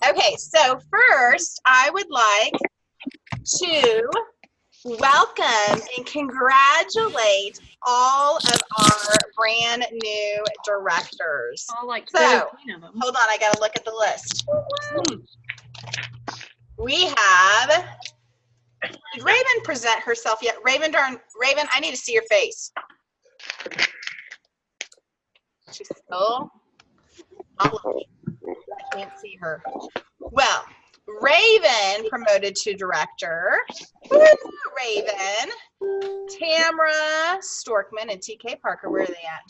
Okay, so first I would like to welcome and congratulate all of our brand new directors. All like So, 17 of them. hold on, I gotta look at the list. We have, did Raven present herself yet? Raven, I need to see your face. She's still not looking. I can't see her. Well, Raven promoted to director. Woo, Raven. Tamara Storkman and TK Parker, where are they at?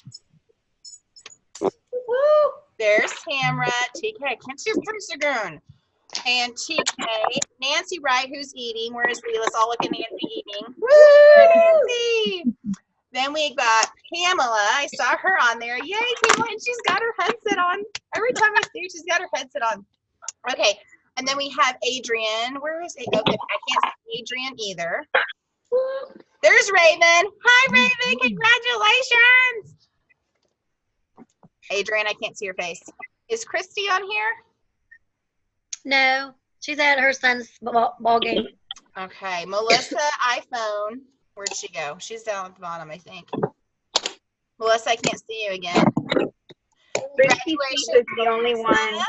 Woo, there's Tamara, TK, I can't see your face again. And TK, Nancy Wright, who's eating. Where's Lee? Let's all look at Nancy eating. Woo, Nancy. Then we got Pamela. I saw her on there. Yay, Pamela. And she's got her headset on. Every time I see her, she's got her headset on. Okay. And then we have Adrian. Where is it? Okay, I can't see Adrian either. There's Raven. Hi, Raven. Congratulations. Adrian, I can't see your face. Is Christy on here? No, she's at her son's ball game. Okay. Melissa, iPhone. Where'd she go? She's down at the bottom, I think. Melissa, I can't see you again. Congratulations. Is the only one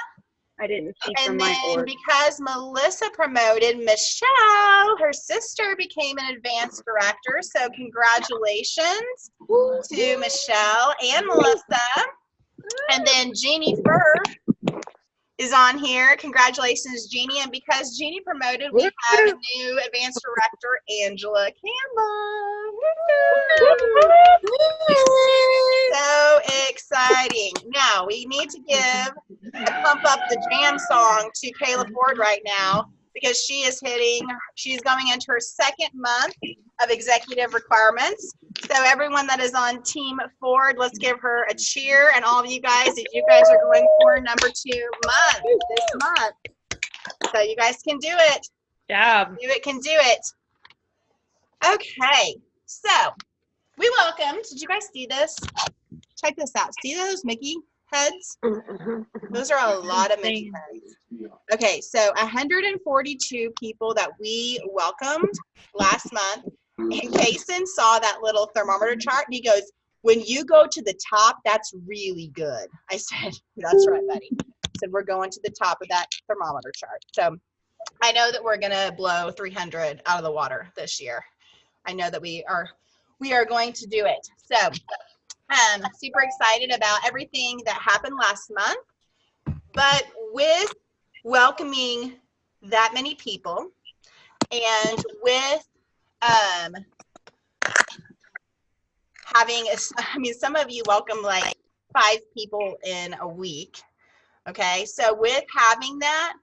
I didn't see from my And then board. because Melissa promoted, Michelle, her sister, became an advanced director. So congratulations to Michelle and Melissa. And then Jeannie Fur is on here. Congratulations, Jeannie. And because Jeannie promoted, we have a new advanced director, Angela Campbell. So exciting. Now we need to pump up the jam song to Kayla Ford right now because she's going into her second month of executive requirements. So everyone that is on Team Ford, let's give her a cheer. And all of you guys, if you guys are going for number 2 month this month. So you guys can do it. Job. Can do it. Okay, so we welcome, did you guys see this? Check this out. See those Mickey heads? Those are a lot of Mickey heads. Okay, so 142 people that we welcomed last month. And Kason saw that little thermometer chart and he goes, when you go to the top, that's really good. I said, that's right, buddy. I said, we're going to the top of that thermometer chart. So I know that we're going to blow 300 out of the water this year. I know that we are going to do it. So super excited about everything that happened last month. But with welcoming that many people and with some of you welcome like 5 people in a week. Okay, so with having that,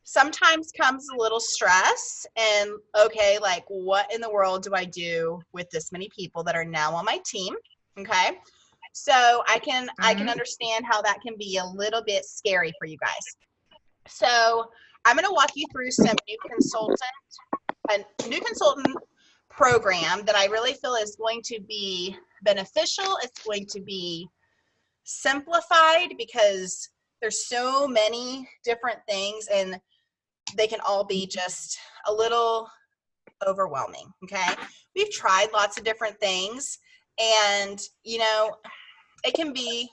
sometimes comes a little stress and okay, like what in the world do I do with this many people that are now on my team? Okay, so I can understand how that can be a little bit scary for you guys. So I'm going to walk you through a new consultant program that I really feel is going to be beneficial. It's going to be simplified because there's so many different things and they can all be just a little overwhelming. Okay, we've tried lots of different things and it can be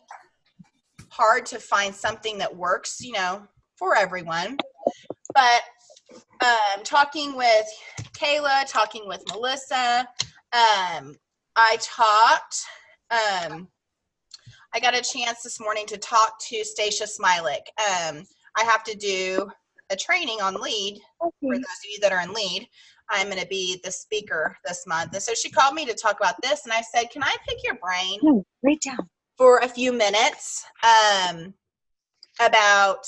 hard to find something that works for everyone. But talking with Kayla, talking with Melissa, I got a chance this morning to talk to Stacia Smilik. I have to do a training on LEAD. For those of you that are in LEAD, I'm going to be the speaker this month. And so she called me to talk about this, and I said, can I pick your brain for a few minutes about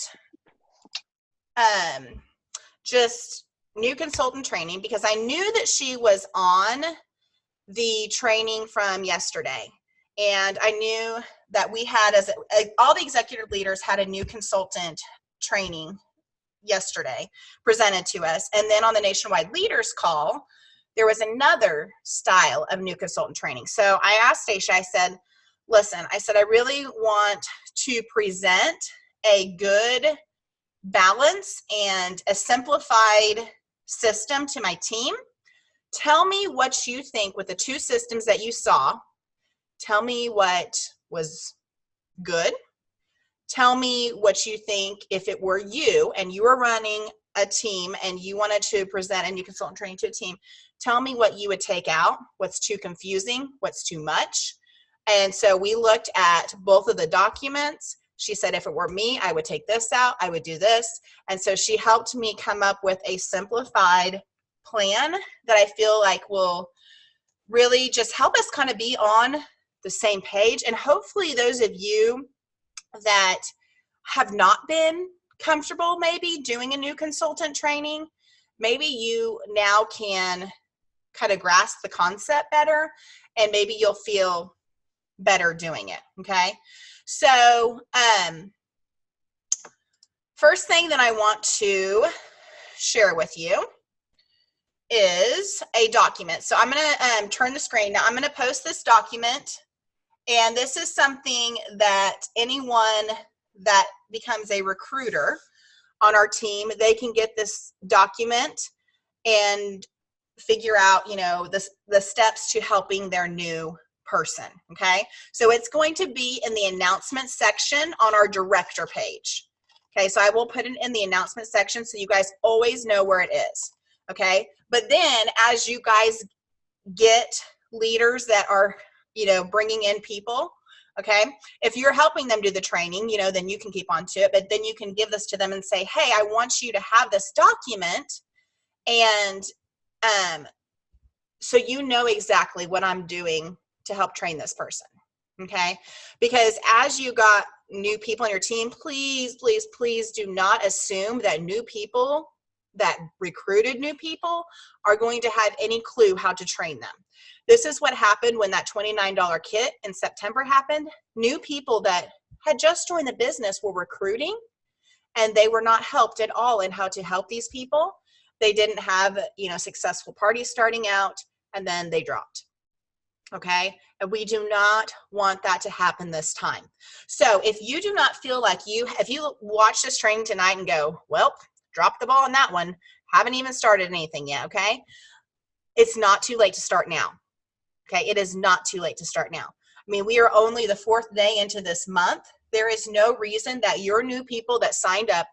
just new consultant training, because I knew that she was on the training from yesterday. And I knew that we had, all the executive leaders had a new consultant training yesterday presented to us. And then on the nationwide leaders call, there was another style of new consultant training. So I asked Stacia, I said, listen, I said, I really want to present a good balance and a simplified system to my team. Tell me what you think with the 2 systems that you saw. Tell me what was good. Tell me what you think if it were you and you were running a team and you wanted to present a new consultant training to a team. Tell me what you would take out, what's too confusing, what's too much. And so we looked at both of the documents. She said, if it were me, I would take this out, I would do this. And so she helped me come up with a simplified plan that I feel like will really just help us kind of be on the same page. And hopefully those of you that have not been comfortable maybe doing a new consultant training, maybe you now can kind of grasp the concept better, and maybe you'll feel better doing it. Okay, so first thing that I want to share with you is a document. So I'm going to turn the screen. Now I'm going to post this document, and this is something that anyone that becomes a recruiter on our team, they can get this document and figure out, you know, the steps to helping their new person. Okay, so it's going to be in the announcement section on our director page. Okay, so I will put it in the announcement section so you guys always know where it is. Okay, but then as you guys get leaders that are, you know, bringing in people, okay, if you're helping them do the training, you know, then you can keep on to it, but then you can give this to them and say, hey, I want you to have this document, and so you know exactly what I'm doing to help train this person. Okay, because as you got new people on your team, please, please, please do not assume that new people that recruited new people are going to have any clue how to train them. This is what happened when that $29 kit in September happened. New people that had just joined the business were recruiting, and they were not helped at all in how to help these people. They didn't have, you know, successful parties starting out, and then they dropped. Okay, and we do not want that to happen this time. So if you do not feel like if you watch this training tonight and go, well, drop the ball on that one, haven't even started anything yet, okay, it's not too late to start now. Okay, it is not too late to start now. I mean, we are only the 4th day into this month. There is no reason that your new people that signed up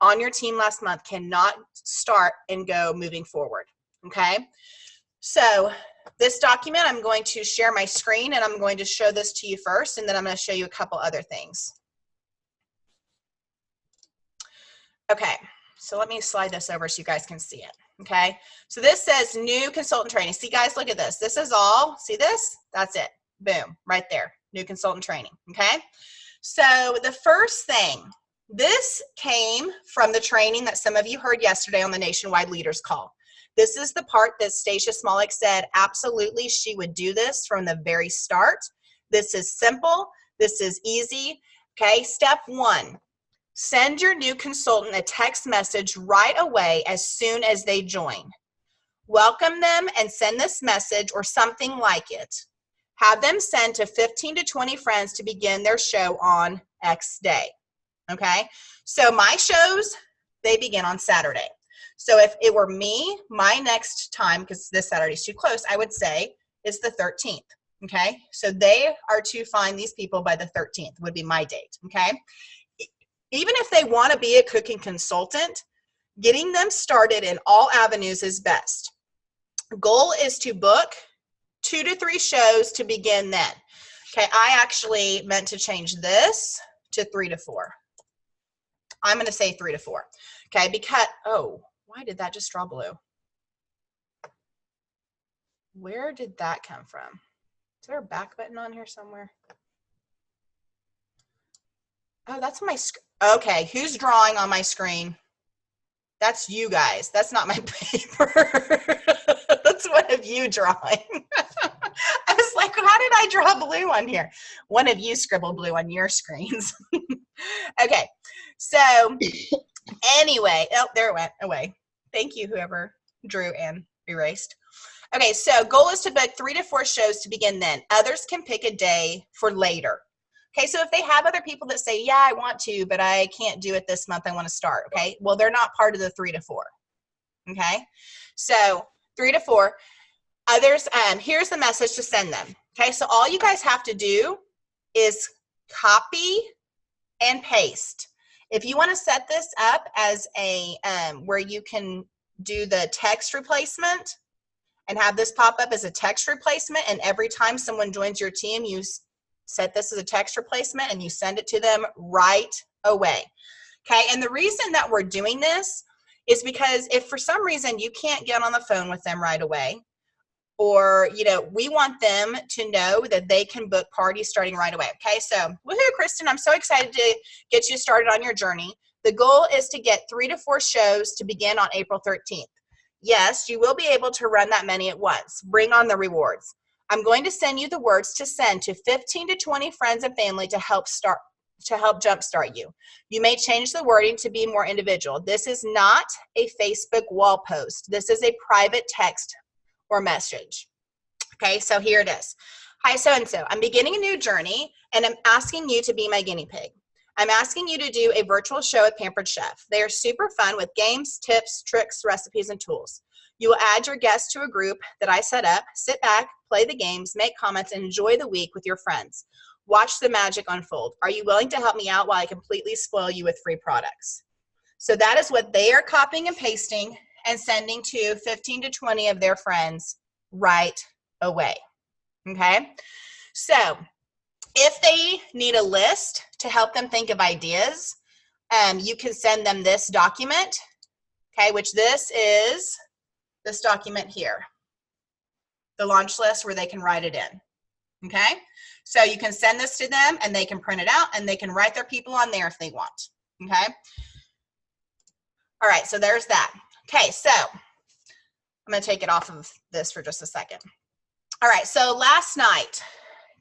on your team last month cannot start and go moving forward. Okay, so this document, I'm going to share my screen, and I'm going to show this to you first, and then I'm going to show you a couple other things. Okay, so let me slide this over so you guys can see it. Okay, so this says new consultant training. See, guys, look at this. This is all, see this? That's it. Boom, right there. New consultant training. Okay, so the first thing, this came from the training that some of you heard yesterday on the Nationwide Leaders Call. This is the part that Stacia Smolik said absolutely she would do this from the very start. This is simple. This is easy. Okay, step 1. Send your new consultant a text message right away as soon as they join. Welcome them and send this message or something like it. Have them send to 15 to 20 friends to begin their show on X day. Okay, so my shows, they begin on Saturday. So if it were me, my next time, because this Saturday is too close, I would say is the 13th. Okay, so they are to find these people by the 13th would be my date. Okay, even if they want to be a cooking consultant, getting them started in all avenues is best. Goal is to book 2 to 3 shows to begin then. Okay, I actually meant to change this to 3 to 4. I'm going to say 3 to 4. Okay, because, oh, why did that just draw blue? Where did that come from? Is there a back button on here somewhere? Oh, that's my screen. Okay, who's drawing on my screen? That's you guys. That's not my paper. That's one of you drawing. I was like, how did I draw blue on here? One of you scribbled blue on your screens. Okay, so anyway, oh, there it went away. Thank you, whoever drew and erased. Okay, so goal is to book 3 to 4 shows to begin then. Others can pick a day for later. Okay, so if they have other people that say, yeah, I want to, but I can't do it this month, I want to start, okay? Well, they're not part of the 3 to 4, okay? So 3 to 4. Others, here's the message to send them, okay? So all you guys have to do is copy and paste. If you want to set this up as a, where you can do the text replacement and have this pop up as a text replacement, and every time someone joins your team, you set this as a text replacement and you send it to them right away. Okay, and the reason that we're doing this is because if for some reason you can't get on the phone with them right away, or, you know, we want them to know that they can book parties starting right away. Okay, so woohoo, Kristen, I'm so excited to get you started on your journey. The goal is to get 3 to 4 shows to begin on April 13th. Yes, you will be able to run that many at once. Bring on the rewards. I'm going to send you the words to send to 15 to 20 friends and family to help jumpstart you. You may change the wording to be more individual. This is not a Facebook wall post. This is a private text or message. Okay, so here it is. Hi, so-and-so. I'm beginning a new journey, and I'm asking you to be my guinea pig. I'm asking you to do a virtual show at Pampered Chef. They are super fun with games, tips, tricks, recipes, and tools. You will add your guests to a group that I set up, sit back, play the games, make comments, and enjoy the week with your friends. Watch the magic unfold. Are you willing to help me out while I completely spoil you with free products? So that is what they are copying and pasting and sending to 15 to 20 of their friends right away. Okay? So if they need a list to help them think of ideas, you can send them this document, okay, which this is this document here, the launch list where they can write it in, okay? So you can send this to them and they can print it out and they can write their people on there if they want, okay? All right, so there's that. Okay, so I'm gonna take it off of this for just a second. All right, so last night,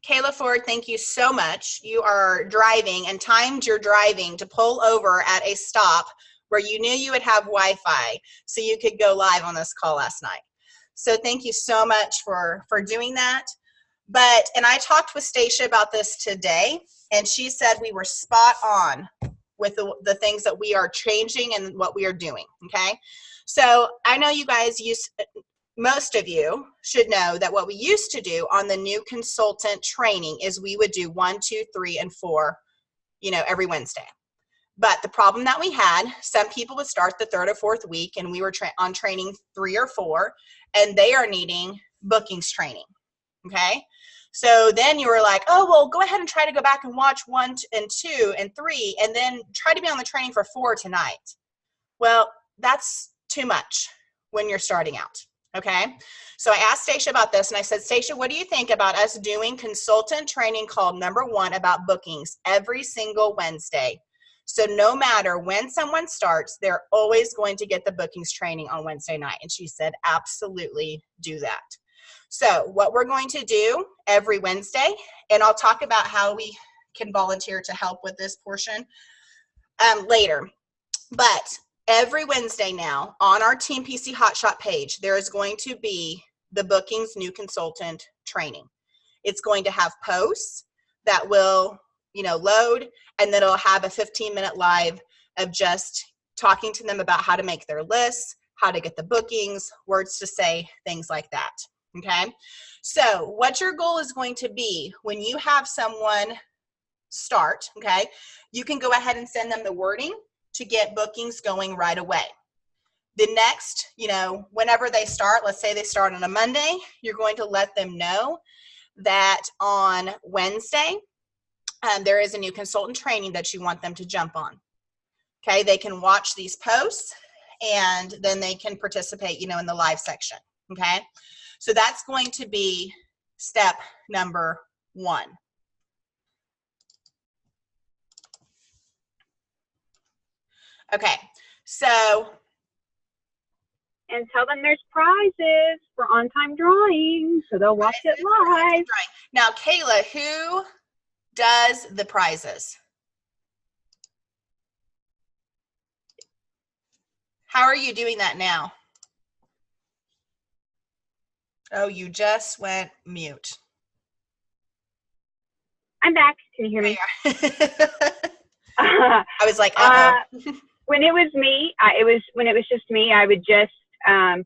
Kayla Ford, thank you so much. You are driving and timed your driving to pull over at a stop where you knew you would have Wi-Fi so you could go live on this call last night. So thank you so much for doing that. And I talked with Stacia about this today, and she said we were spot on with the things that we are changing and what we are doing, okay? So I know you guys most of you should know that what we used to do on the new consultant training is we would do 1, 2, 3, and 4, you know, every Wednesday. But the problem that we had, some people would start the 3rd or 4th week and we were on training 3 or 4, and they are needing bookings training, okay? So then you were like, oh, well, go ahead and try to go back and watch 1 and 2 and 3, and then try to be on the training for 4 tonight. Well, that's too much when you're starting out. Okay, so I asked Stacia about this and I said, Stacia, what do you think about us doing consultant training called number 1 about bookings every single Wednesday? So no matter when someone starts, they're always going to get the bookings training on Wednesday night. And she said, absolutely do that. So what we're going to do every Wednesday, and I'll talk about how we can volunteer to help with this portion later, but every Wednesday now on our Team PC Hotshot page, there is going to be the bookings new consultant training. It's going to have posts that will, you know, load, and then it'll have a 15-minute live of just talking to them about how to make their lists, how to get the bookings, words to say, things like that, okay? So what your goal is going to be when you have someone start, okay, you can go ahead and send them the wording to get bookings going right away. The next, you know, whenever they start, let's say they start on a Monday, you're going to let them know that on Wednesday, there is a new consultant training that you want them to jump on. Okay, they can watch these posts and then they can participate, you know, in the live section. Okay, so that's going to be step number 1. Okay, so. And tell them there's prizes for on-time drawing, so they'll watch it live. Now, Kayla, who does the prizes? How are you doing that now? Oh, you just went mute. I'm back. Can you hear me? I was like, When it was me, when it was just me, I would just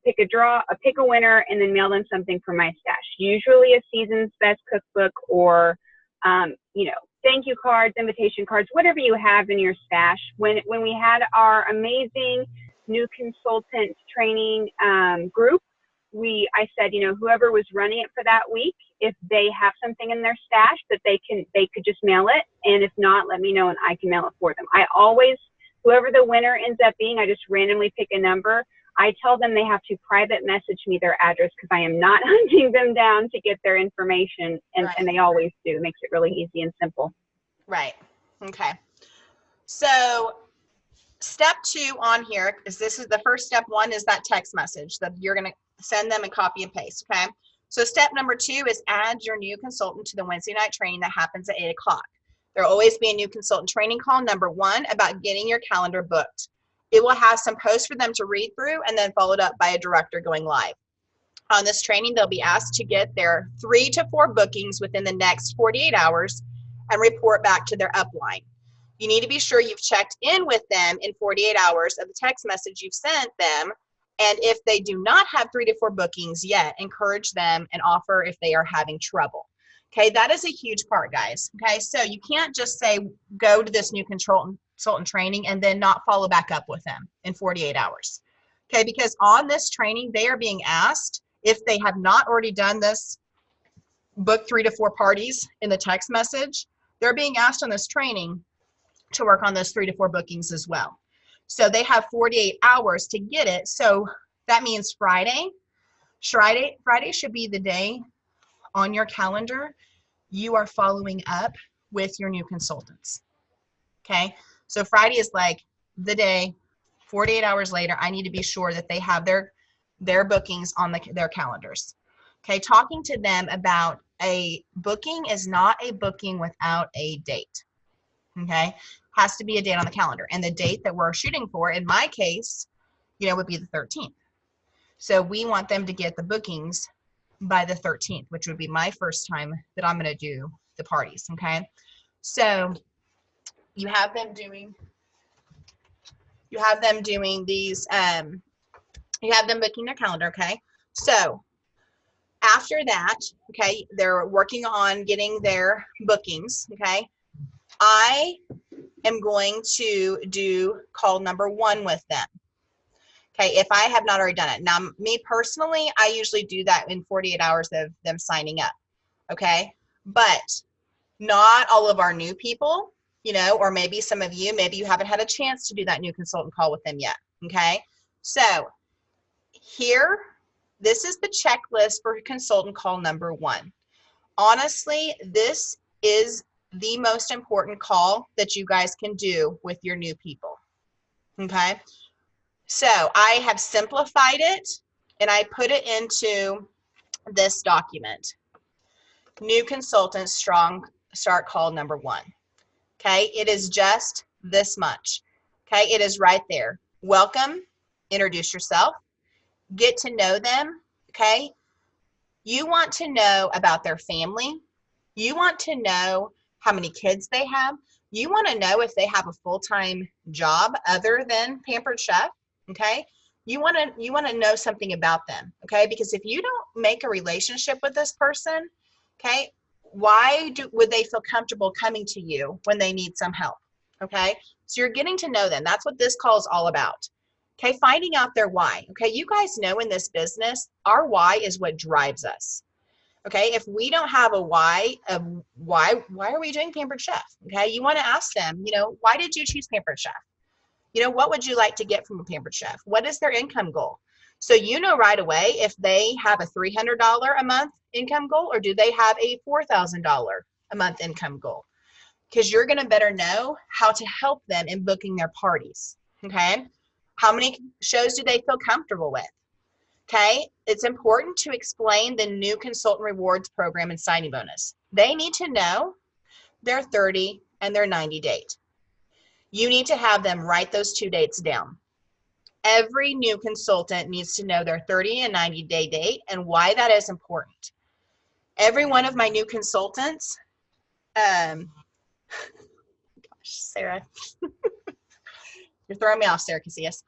pick a winner, and then mail them something from my stash. Usually a season's best cookbook, or thank you cards, invitation cards, whatever you have in your stash. When we had our amazing new consultant training group, I said, whoever was running it for that week, if they have something in their stash that they could just mail it, and if not, let me know and I can mail it for them. I always, whoever the winner ends up being, I just randomly pick a number. I tell them they have to private message me their address, because I am not hunting them down to get their information, and they always do. It makes it really easy and simple. Right. Okay. So step 2 on here is the first step. 1 is that text message that you're going to send them and copy and paste. Okay. So step number 2 is add your new consultant to the Wednesday night training that happens at 8 o'clock. There'll always be a new consultant training call, number 1, about getting your calendar booked. It will have some posts for them to read through, and then followed up by a director going live. On this training, they'll be asked to get their 3 to 4 bookings within the next 48 hours and report back to their upline. You need to be sure you've checked in with them in 48 hours of the text message you've sent them. And if they do not have 3 to 4 bookings yet, encourage them and offer if they are having trouble. Okay, that is a huge part, guys. Okay, so you can't just say, go to this new consultant training and then not follow back up with them in 48 hours. Okay, because on this training, they are being asked, if they have not already done this, book 3 to 4 parties in the text message, they're being asked on this training to work on those 3 to 4 bookings as well. So they have 48 hours to get it. So that means Friday should be the day on your calendar you are following up with your new consultants. Okay, so Friday is like the day. 48 hours later, I need to be sure that they have their bookings on their calendars. Okay, talking to them about a booking is not a booking without a date. Okay, has to be a date on the calendar, and the date that we're shooting for, in my case, would be the 13th. So we want them to get the bookings by the 13th, which would be my first time that I'm going to do the parties. Okay, so you have them doing these, you have them booking their calendar. Okay, so after that, okay, they're working on getting their bookings. Okay, I am going to do call number 1 with them. Okay, if I have not already done it. Now, me personally, I usually do that in 48 hours of them signing up. Okay, but not all of our new people, or maybe some of you, maybe you haven't had a chance to do that new consultant call with them yet. Okay, so here, this is the checklist for consultant call number 1. Honestly, this is the most important call that you guys can do with your new people. Okay, so I have simplified it and I put it into this document. New consultant strong start call number 1. Okay, it is just this much. Okay, it is right there. Welcome, introduce yourself, get to know them. Okay, you want to know about their family. You want to know how many kids they have. You want to know if they have a full-time job other than Pampered Chef. Okay, you want to know something about them. Okay, because if you don't make a relationship with this person, okay, why would they feel comfortable coming to you when they need some help? Okay, so you're getting to know them. That's what this call is all about. Okay, finding out their why. Okay, you guys know in this business, our why is what drives us. Okay, if we don't have a why of why are we doing Pampered Chef? Okay, you want to ask them, why did you choose Pampered Chef? What would you like to get from a Pampered Chef? What is their income goal? So right away if they have a $300 a month income goal, or do they have a $4,000 a month income goal? Because you're going to better know how to help them in booking their parties. Okay, how many shows do they feel comfortable with? Okay, it's important to explain the new consultant rewards program and signing bonus. They need to know their 30 and their 90 date. You need to have them write those 2 dates down. Every new consultant needs to know their 30 and 90 day date and why that is important. Every one of my new consultants Gosh, Sarah. You're throwing me off, Sarah Casillas.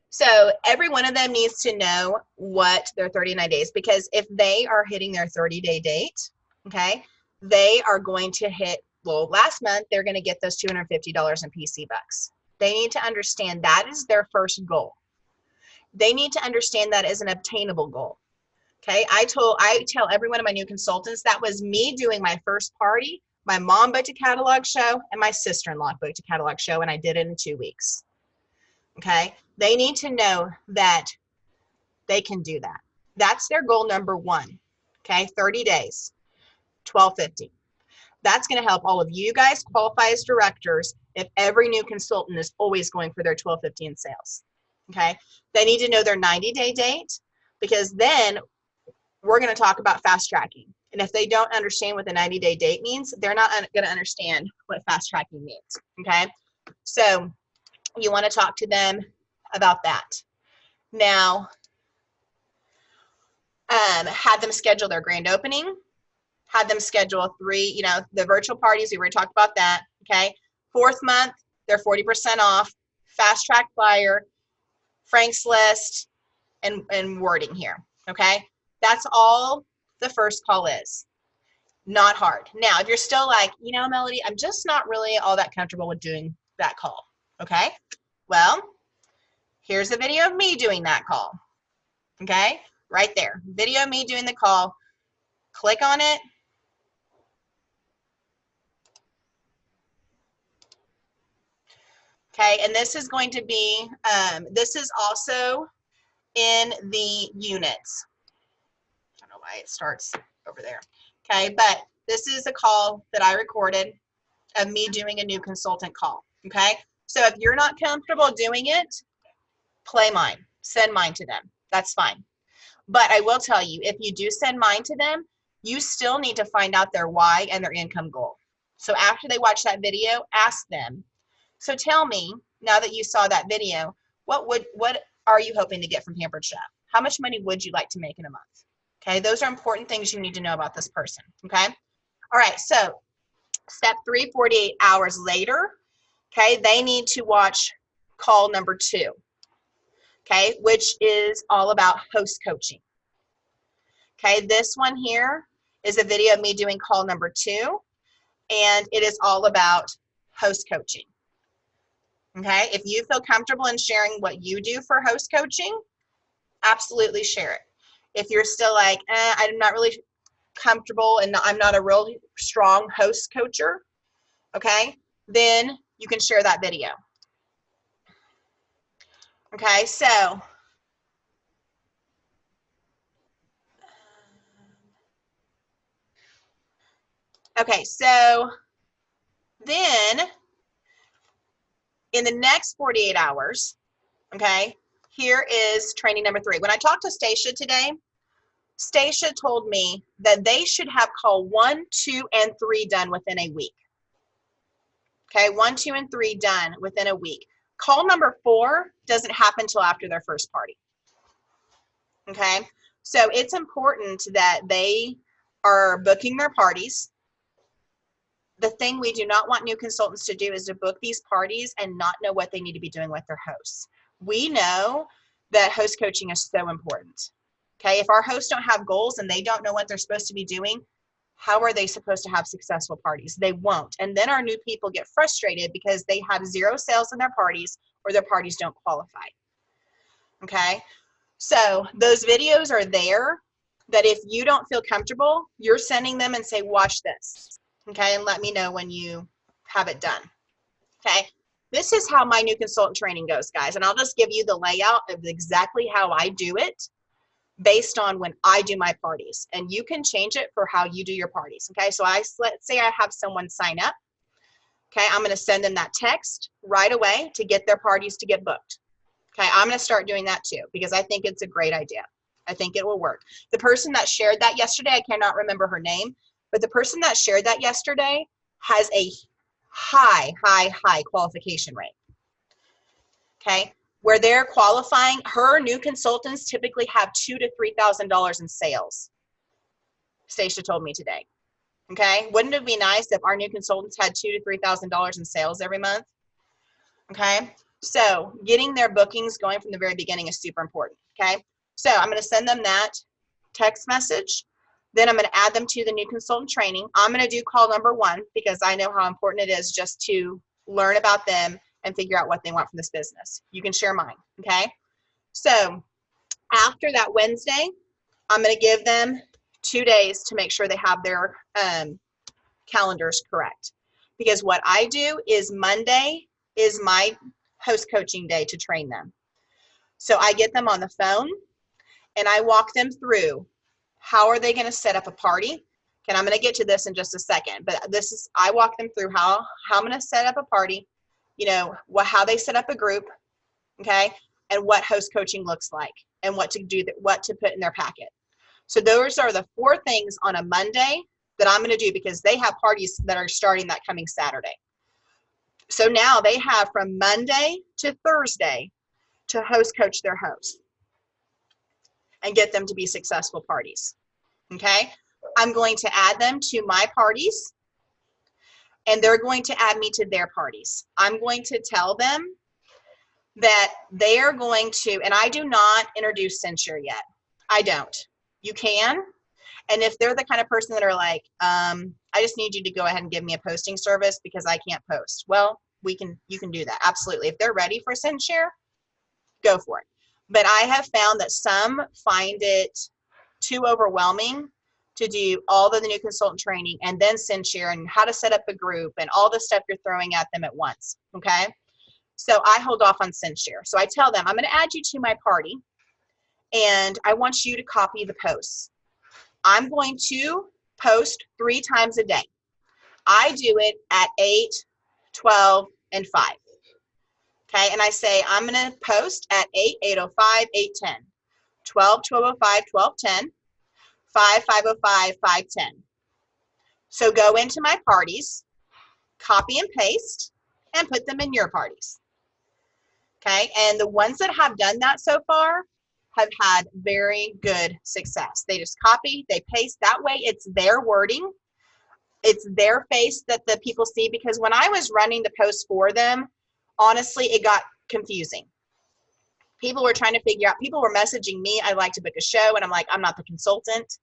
So every one of them needs to know what their 39 days, because if they are hitting their 30-day date, okay, they are going to hit, well, last month, they're going to get those $250 in PC bucks. They need to understand that is their first goal. They need to understand that is an obtainable goal. Okay, I tell every one of my new consultants that was me doing my first party. My mom booked a catalog show and my sister-in-law booked a catalog show, and I did it in 2 weeks. Okay, they need to know that they can do that. That's their goal number one. Okay, 30 days, $12.50. That's going to help all of you guys qualify as directors if every new consultant is always going for their $12.50 in sales. Okay, they need to know their 90-day date, because then we're going to talk about fast tracking. And if they don't understand what the 90-day date means, they're not going to understand what fast tracking means. Okay, so you want to talk to them about that. Now, had them schedule their grand opening, had them schedule the virtual parties. We already talked about that. Okay, 4th month, they're 40% off, fast track flyer, Frank's list, and wording here. Okay, that's all the first call is. Not hard. Now, if you're still like, Melody, I'm just not really all that comfortable with doing that call. Okay, well, here's a video of me doing that call. Okay, right there, video of me doing the call. Click on it. Okay, and this is going to be, this is also in the units. I don't know why it starts over there. Okay, but this is a call that I recorded of me doing a new consultant call. Okay, so if you're not comfortable doing it, play mine, send mine to them. That's fine. But I will tell you, if you do send mine to them, you still need to find out their why and their income goal. So after they watch that video, ask them, so tell me, now that you saw that video, what are you hoping to get from Pampered Chef? How much money would you like to make in a month? Okay, those are important things you need to know about this person. Okay, all right, so step 3, 48 hours later, okay, they need to watch call number 2, okay, which is all about host coaching. Okay, this one here is a video of me doing call number 2, and it is all about host coaching. Okay, if you feel comfortable in sharing what you do for host coaching, absolutely share it. If you're still like, I'm not really comfortable and I'm not a real strong host coacher, okay, then you can share that video. Okay, so then in the next 48 hours, okay, here is training number 3. When I talked to Stacia today, Stacia told me that they should have call 1, 2, and 3 done within a week. Okay, 1, 2, and 3 done within a week. Call number 4 doesn't happen until after their first party. Okay, so it's important that they are booking their parties. The thing we do not want new consultants to do is to book these parties and not know what they need to be doing with their hosts. We know that host coaching is so important. Okay, if our hosts don't have goals and they don't know what they're supposed to be doing, how are they supposed to have successful parties? They won't. And then our new people get frustrated because they have 0 sales in their parties or their parties don't qualify. Okay, so those videos are there that if you don't feel comfortable, you're sending them and say, watch this. Okay, and let me know when you have it done. Okay, this is how my new consultant training goes, guys. And I'll just give you the layout of exactly how I do it based on when I do my parties. And you can change it for how you do your parties. Okay, so let's say I have someone sign up. Okay, I'm going to send them that text right away to get their parties to get booked. Okay, I'm going to start doing that too because I think it's a great idea. I think it will work. The person that shared that yesterday, I cannot remember her name, but the person that shared that yesterday has a high qualification rate. Okay, where they're qualifying, her new consultants typically have $2,000 to $3,000 in sales. Stacia told me today. Okay, wouldn't it be nice if our new consultants had $2,000 to $3,000 in sales every month? Okay, so getting their bookings going from the very beginning is super important. Okay, so I'm going to send them that text message. Then I'm going to add them to the new consultant training. I'm going to do call number 1 because I know how important it is just to learn about them and figure out what they want from this business. You can share mine. Okay, so after that Wednesday, I'm going to give them 2 days to make sure they have their calendars correct. Because what I do is Monday is my host coaching day to train them. So I get them on the phone and I walk them through how are they going to set up a party. And I'm going to get to this in just a second, but I walk them through how I'm going to set up a party, how they set up a group, okay, and what host coaching looks like and what to put in their packet. So those are the 4 things on a Monday that I'm going to do because they have parties that are starting that coming Saturday. So now they have from Monday to Thursday to host coach their hosts and get them to be successful parties. Okay? I'm going to add them to my parties and they're going to add me to their parties. I'm going to tell them that they are going to, and I do not introduce Censure yet. I don't. You can. And if they're the kind of person that are like, I just need you to go ahead and give me a posting service because I can't post. Well, you can do that. Absolutely. If they're ready for Censure, go for it. But I have found that some find it too overwhelming to do all the new consultant training and then Censure and how to set up a group and all the stuff you're throwing at them at once. Okay. So I hold off on Censure. So I tell them, I'm going to add you to my party and I want you to copy the posts. I'm going to post 3 times a day. I do it at 8, 12, and 5. Okay, and I say I'm going to post at 8, 8:05, 8:10, 12, 12:05, 12:10, 5, 5:05, 5:10. So go into my parties, copy and paste, and put them in your parties. Okay, and the ones that have done that so far have had very good success. They just copy, they paste. That way it's their wording. It's their face that the people see, because when I was running the posts for them, honestly, it got confusing. People were trying to figure out, people were messaging me, I'd like to book a show, and I'm like, I'm not the consultant.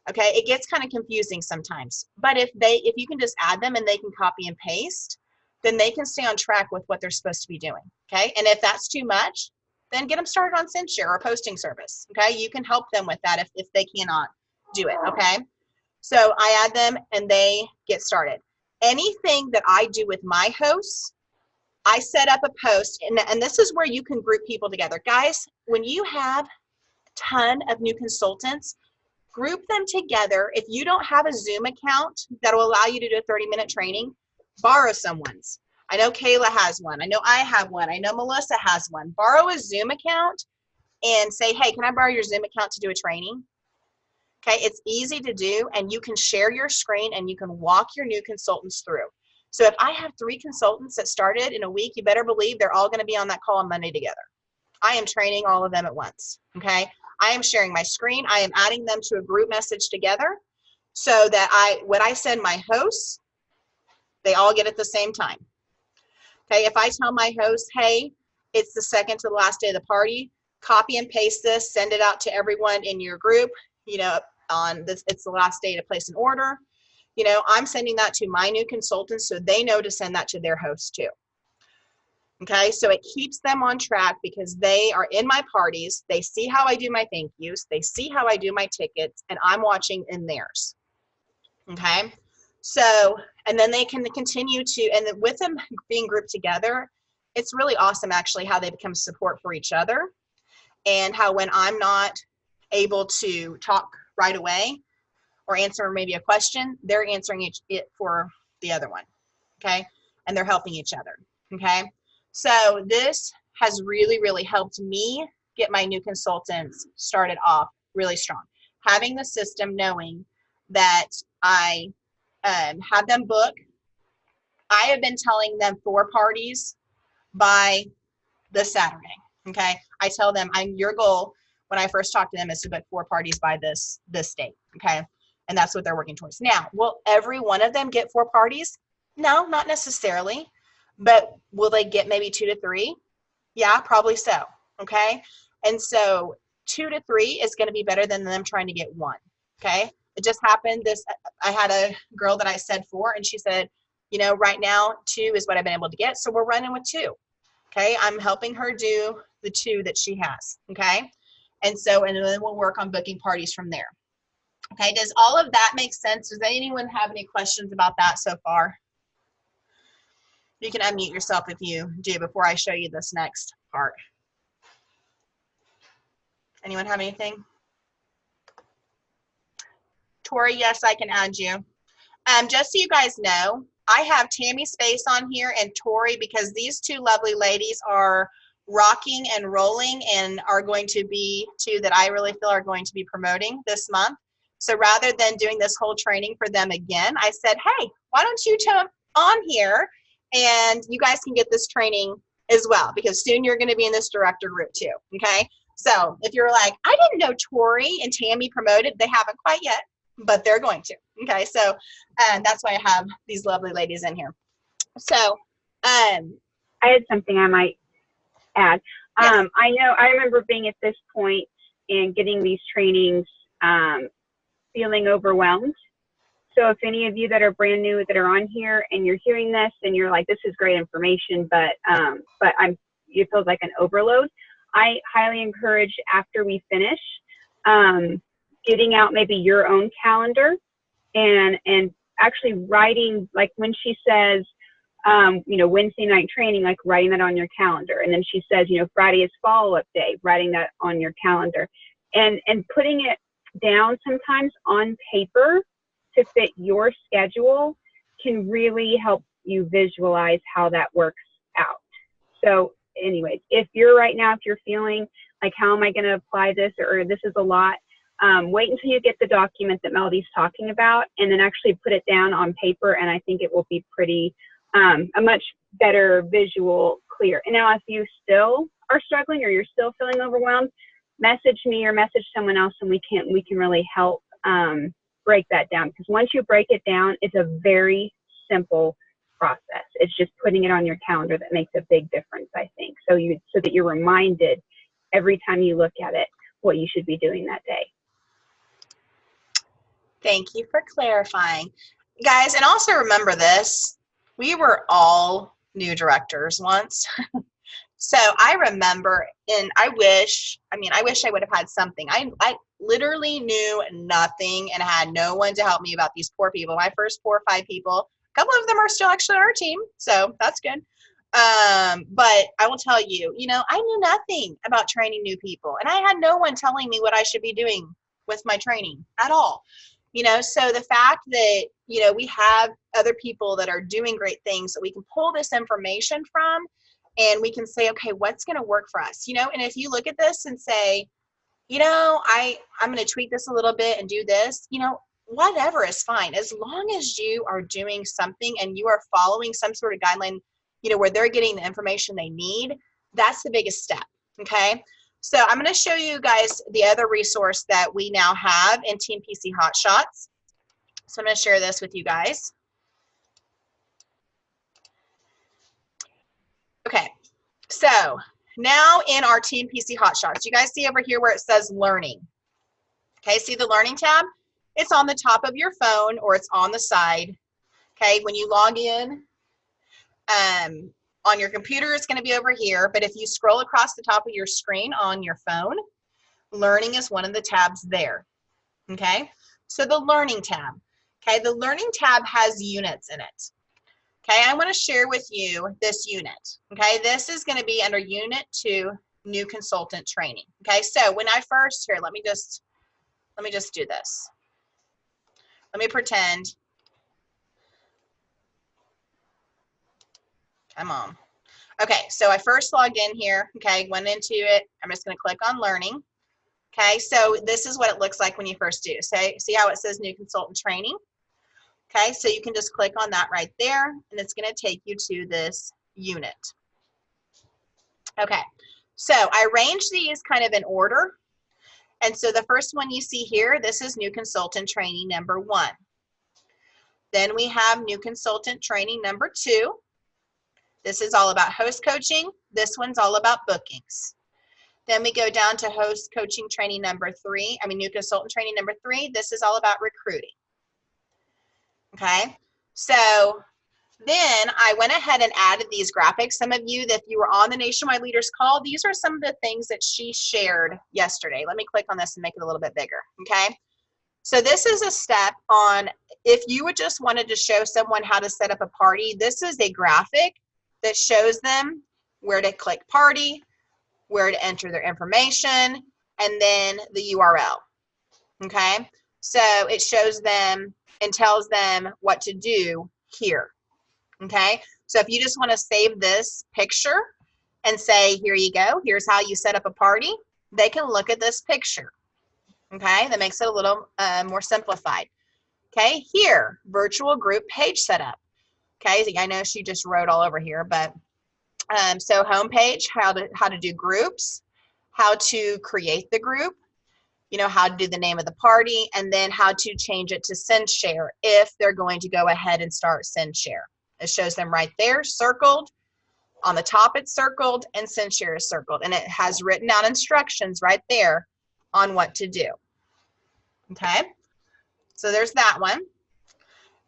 Okay, it gets kind of confusing sometimes. But if you can just add them and they can copy and paste, then they can stay on track with what they're supposed to be doing. Okay, and if that's too much, then get them started on Censure or posting service. Okay, you can help them with that if they cannot do it. Okay, so I add them and they get started. Anything that I do with my hosts, I set up a post, and this is where you can group people together. Guys, when you have a ton of new consultants, group them together. If you don't have a Zoom account that will allow you to do a 30-minute training, borrow someone's. I know Kayla has one. I know I have one. I know Melissa has one. Borrow a Zoom account and say, hey, can I borrow your Zoom account to do a training? Okay, it's easy to do, and you can share your screen and you can walk your new consultants through. So if I have 3 consultants that started in a week, you better believe they're all going to be on that call on Monday together. I am training all of them at once. Okay, I am sharing my screen. I am adding them to a group message together so that when I send my hosts, they all get at the same time. Okay, if I tell my host, hey, it's the second to the last day of the party, copy and paste this, send it out to everyone in your group, on this, it's the last day to place an order. I'm sending that to my new consultants so they know to send that to their hosts too. Okay, so it keeps them on track because they are in my parties. They see how I do my thank yous. They see how I do my tickets, and I'm watching in theirs. Okay, so, and then they can continue to, and with them being grouped together, it's really awesome actually how they become support for each other, and how when I'm not able to talk right away or answer maybe a question, they're answering it for the other one. Okay, and they're helping each other. Okay, so this has really, really helped me get my new consultants started off really strong. Having the system, knowing that I have them book. I have been telling them 4 parties by this Saturday. Okay, I tell them your goal when I first talk to them is to book 4 parties by this date. Okay, and that's what they're working towards. Now, will every one of them get 4 parties? No, not necessarily, but will they get maybe 2 to 3? Yeah, probably so, okay? And so 2 to 3 is going to be better than them trying to get 1, okay? It just happened I had a girl that I said 4, and she said, you know, right now 2 is what I've been able to get, so we're running with 2, okay? I'm helping her do the 2 that she has, okay? And then we'll work on booking parties from there. Okay, does all of that make sense? Does anyone have any questions about that so far? You can unmute yourself if you do before I show you this next part. Anyone have anything? Tori, yes, I can add you. Just so you guys know, I have Tammy Space on here and Tori because these 2 lovely ladies are rocking and rolling and are going to be 2 that I really feel are going to be promoting this month. So rather than doing this whole training for them again, I said, hey, why don't you jump on here and you guys can get this training as well, because soon you're going to be in this director group too, okay? So if you're like, I didn't know Tori and Tammy promoted, they haven't quite yet, but they're going to, okay? So that's why I have these lovely ladies in here. So I had something I might add. Yes. I remember being at this point and getting these trainings, feeling overwhelmed. So if any of you that are brand new that are on here and you're hearing this and you're like, this is great information, but it feels like an overload, I highly encourage after we finish, getting out maybe your own calendar and actually writing, like when she says, you know, Wednesday night training, like writing that on your calendar. And then she says, you know, Friday is follow-up day, writing that on your calendar and putting it down sometimes on paper to fit your schedule can really help you visualize how that works out. So anyways, if you're feeling like, how am I going to apply this, or this is a lot, wait until you get the document that Melody's talking about and then actually put it down on paper. And I think it will be pretty, a much better visual, clear. And now if you still are struggling or you're still feeling overwhelmed, message me or message someone else and we can really help break that down. Because once you break it down, it's a very simple process. It's just putting it on your calendar that makes a big difference, I think. So that you're reminded every time you look at it what you should be doing that day. Thank you for clarifying. Guys, and also remember this, we were all new directors once. So I remember, and I wish I would have had something. I literally knew nothing and had no one to help me about these poor people. My first 4 or 5 people, a couple of them are still actually on our team, so that's good. But I will tell you, you know, I knew nothing about training new people, and I had no one telling me what I should be doing with my training at all. You know, so the fact that, you know, we have other people that are doing great things that we can pull this information from, and we can say, okay, what's going to work for us? You know, and if you look at this and say, you know, I'm going to tweak this a little bit and do this, you know, whatever is fine. As long as you are doing something and you are following some sort of guideline, you know, where they're getting the information they need, that's the biggest step, okay? So I'm going to show you guys the other resource that we now have in Team PC Hotshots. So I'm going to share this with you guys. Okay, so now in our Team PC Hotshots, you guys see over here where it says Learning. Okay, see the Learning tab? It's on the top of your phone or it's on the side. Okay, when you log in on your computer, it's going to be over here. But if you scroll across the top of your screen on your phone, Learning is one of the tabs there. Okay, so the Learning tab. Okay, the Learning tab has units in it. Okay, I want to share with you this unit. Okay, this is going to be under Unit 2, New Consultant Training. Okay, so when I first, here, let me just do this. Let me pretend. Come on. Okay, so I first logged in here. Okay, went into it. I'm just going to click on Learning. Okay, so this is what it looks like when you first do. See how it says New Consultant Training? Okay, so you can just click on that right there, and it's going to take you to this unit. Okay, so I arranged these kind of in order, And so the first one you see here, this is new consultant training number 1. Then we have new consultant training number 2. This is all about host coaching. This one's all about bookings. Then we go down to host coaching training number 3. New consultant training number 3. This is all about recruiting. Okay, so then I went ahead and added these graphics. Some of you, if you were on the Nationwide Leaders Call, these are some of the things that she shared yesterday. Let me click on this and make it a little bit bigger, okay? So this is a step on, if you would just wanted to show someone how to set up a party, this is a graphic that shows them where to click party, where to enter their information, and then the URL, okay? So it shows them and tells them what to do here. Okay, so if you just want to save this picture and say, here you go, here's how you set up a party, they can look at this picture. Okay, that makes it a little more simplified. Okay, here, virtual group page setup. Okay, I know she just wrote all over here, but so homepage, how to do groups, how to create the group, how to do the name of the party, and then how to change it to send share if they're going to go ahead and start send share. It shows them right there, circled. On the top, it's circled, and send share is circled. And it has written out instructions right there on what to do. Okay, so there's that one.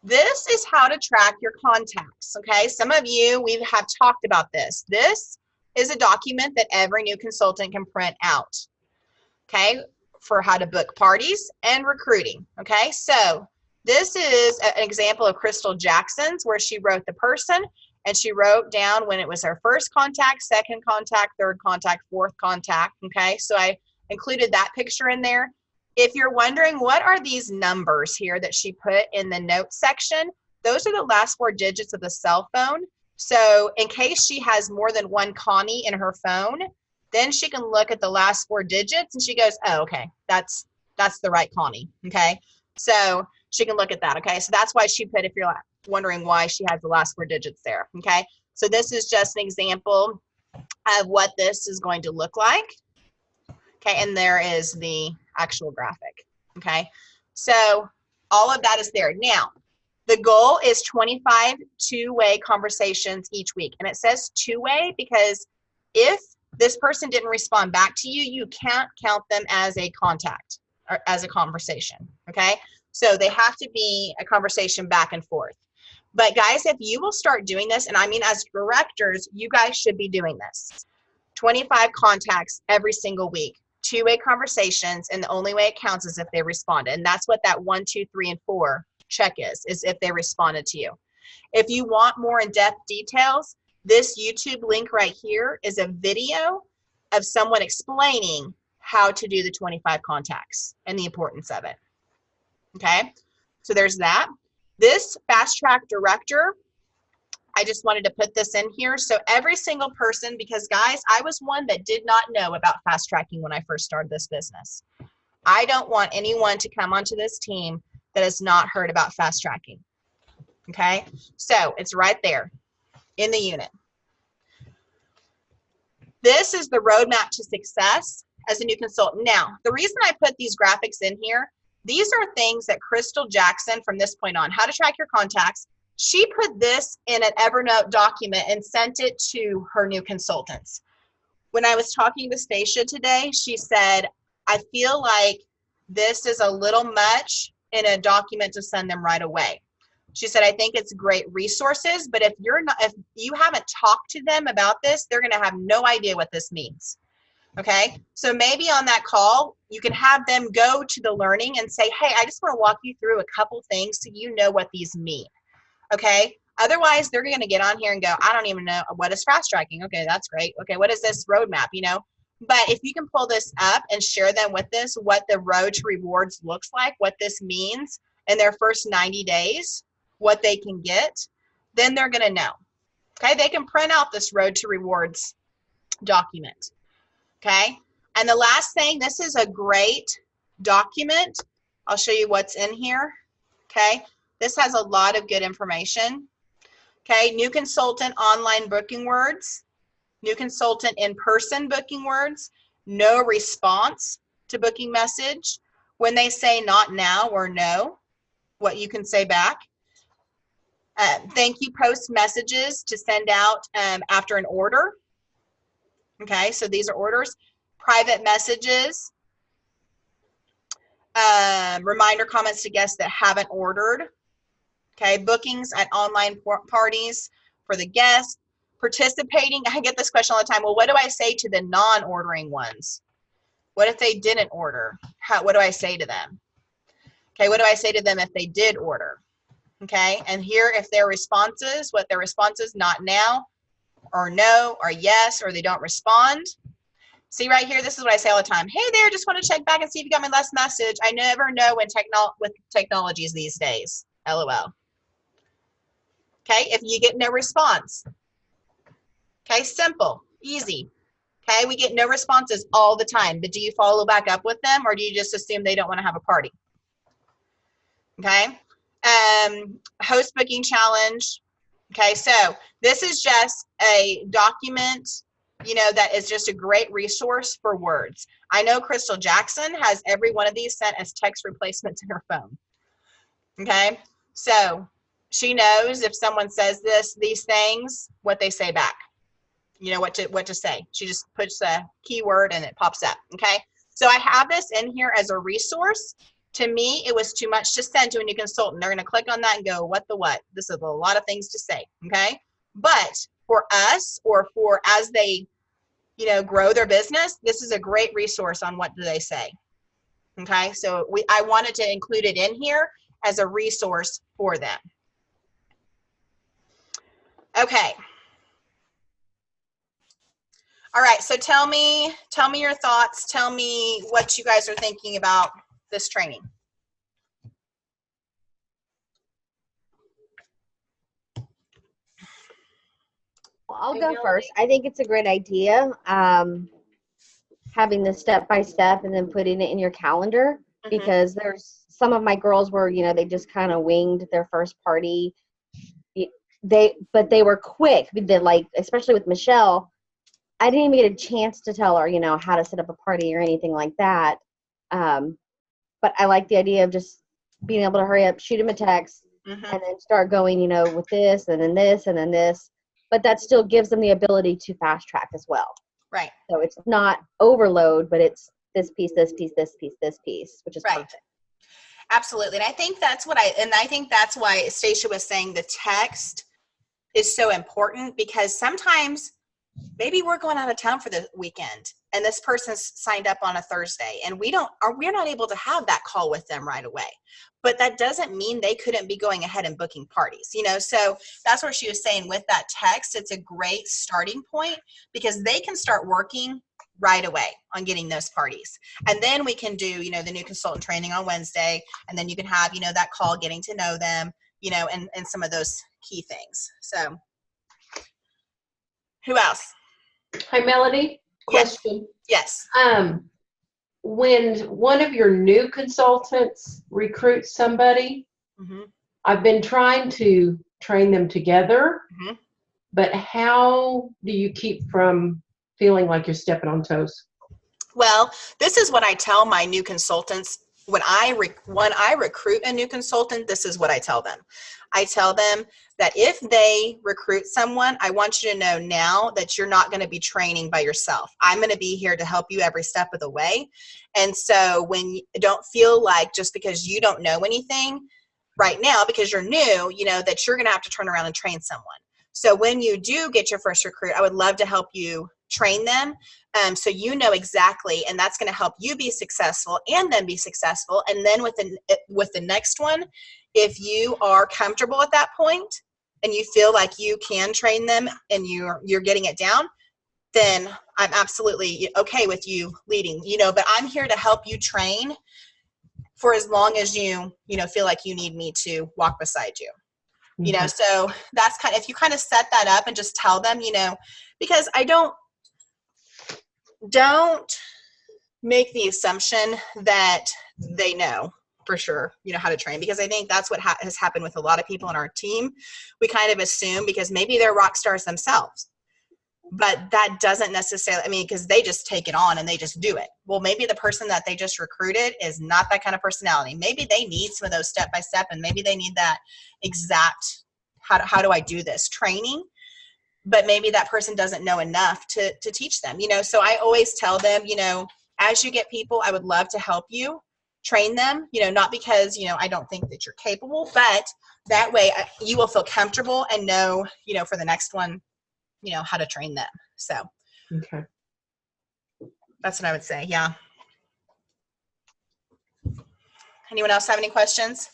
This is how to track your contacts. Okay, some of you, we have talked about this. This is a document that every new consultant can print out. Okay, for how to book parties and recruiting. Okay, so this is an example of Crystal Jackson's where she wrote the person and she wrote down when it was her first contact, second contact, third contact, fourth contact. Okay, so I included that picture in there. If you're wondering what are these numbers here that she put in the notes section, those are the last 4 digits of the cell phone. So in case she has more than one Connie in her phone, then she can look at the last 4 digits and she goes, oh, okay, that's the right Connie. Okay, so she can look at that. Okay, so that's why she put, if you're wondering why she has the last 4 digits there. Okay, so this is just an example of what this is going to look like. Okay, and there is the actual graphic. Okay, so all of that is there. Now, the goal is 25 two-way conversations each week. And it says two-way because if this person didn't respond back to you, you can't count them as a contact or as a conversation. Okay, so they have to be a conversation back and forth. But guys, if you will start doing this, and as directors, you guys should be doing this. 25 contacts every single week, two-way conversations, and the only way it counts is if they responded. And that's what that 1, 2, 3, and 4 check is if they responded to you. If you want more in-depth details, this YouTube link right here is a video of someone explaining how to do the 25 contacts and the importance of it. Okay, so there's that. This Fast Track Director, I just wanted to put this in here. So every single person, because guys, I was one that did not know about fast tracking when I first started this business. I don't want anyone to come onto this team that has not heard about fast tracking. Okay, so it's right there in the unit. This is the roadmap to success as a new consultant. Now, the reason I put these graphics in here, these are things that Crystal Jackson, from this point on, how to track your contacts, she put this in an Evernote document and sent it to her new consultants. When I was talking to Stacia today, she said, I feel like this is a little much in a document to send them right away. She said, I think it's great resources, but if you haven't talked to them about this, they're going to have no idea what this means. Okay, so maybe on that call, you can have them go to the learning and say, hey, I just want to walk you through a couple things so you know what these mean. Okay, otherwise they're going to get on here and go, I don't even know, what is fast tracking? Okay, that's great. Okay, what is this roadmap, But if you can pull this up and share them with this, what the road to rewards looks like, what this means in their first 90 days, what they can get, then they're going to know. Okay, they can print out this road to rewards document. Okay, and the last thing, this is a great document. I'll show you what's in here. Okay, this has a lot of good information. Okay, new consultant online booking words, new consultant in-person booking words, no response to booking message. When they say not now or no, what you can say back. Thank you post messages to send out after an order. Okay, so these are orders. Private messages. Reminder comments to guests that haven't ordered. Okay, bookings at online parties for the guests. Participating, I get this question all the time. Well, what do I say to the non-ordering ones? What if they didn't order? What do I say to them? Okay, what do I say to them if they did order? Okay, and here if their responses, what their responses, not now, or no, or yes, or they don't respond. See right here, this is what I say all the time. Hey there, just want to check back and see if you got my last message. I never know when with technologies these days. LOL. Okay, if you get no response. Okay, simple, easy. Okay, we get no responses all the time, but do you follow back up with them or do you just assume they don't want to have a party? Okay, host booking challenge. Okay, so this is just a document, you know, that is just a great resource for words. I know Crystal Jackson has every one of these sent as text replacements in her phone. Okay, so she knows if someone says these things, what they say back. You know what to say. She just puts a keyword and it pops up. Okay, so I have this in here as a resource. To me, it was too much to send to a new consultant. They're going to click on that and go, what the what? This is a lot of things to say. Okay, but for us, or for as they, you know, grow their business, this is a great resource on what do they say. Okay, so I wanted to include it in here as a resource for them. Okay. All right, so tell me your thoughts. Tell me what you guys are thinking about this training. Well, I'll go first. I think it's a great idea, having this step-by-step and then putting it in your calendar, because there's some of my girls where, you know, they just kind of winged their first party. But they were quick. Like, especially with Michelle, I didn't even get a chance to tell her, you know, how to set up a party or anything like that. But I like the idea of just being able to hurry up, shoot him a text, and then start going, you know, with this and then this and then this. But that still gives them the ability to fast track as well. Right. So it's not overload, but it's this piece, this piece, this piece, this piece, which is perfect. Absolutely. And I think that's why Stacia was saying the text is so important, because sometimes maybe we're going out of town for the weekend and this person's signed up on a Thursday and we're not able to have that call with them right away. But that doesn't mean they couldn't be going ahead and booking parties, you know? So that's what she was saying with that text. It's a great starting point because they can start working right away on getting those parties. And then we can do, you know, the new consultant training on Wednesday. And then you can have, you know, that call, getting to know them, you know, and some of those key things. So who else? Hi, Melody. Question. Yes. When one of your new consultants recruits somebody, I've been trying to train them together, but how do you keep from feeling like you're stepping on toes? Well, this is what I tell my new consultants. When I recruit a new consultant, this is what I tell them. I tell them that if they recruit someone, I want you to know now that you're not going to be training by yourself. I'm going to be here to help you every step of the way. And so when you don't feel like just because you don't know anything right now, because you're new, you know, that you're going to have to turn around and train someone. So when you do get your first recruit, I would love to help you train them, so you know exactly, and that's going to help you be successful and them be successful. And then with the next one, if you are comfortable at that point and you feel like you can train them and you're getting it down, then I'm absolutely okay with you leading, you know, but I'm here to help you train for as long as you know, feel like you need me to walk beside you. You know, so that's if you kind of set that up and just tell them, you know, because I don't make the assumption that they know for sure, you know, how to train, because I think that's what has happened with a lot of people on our team. We kind of assume because maybe they're rock stars themselves. But that doesn't necessarily, I mean, because they just take it on and they just do it. Well, maybe the person that they just recruited is not that kind of personality. Maybe they need some of those step-by-step, and maybe they need that exact, how do I do this training? But maybe that person doesn't know enough to teach them, so I always tell them, as you get people, I would love to help you train them, not because, I don't think that you're capable, but that way you will feel comfortable and know, for the next one, how to train them. So Okay. that's what I would say. Yeah. Anyone else have any questions?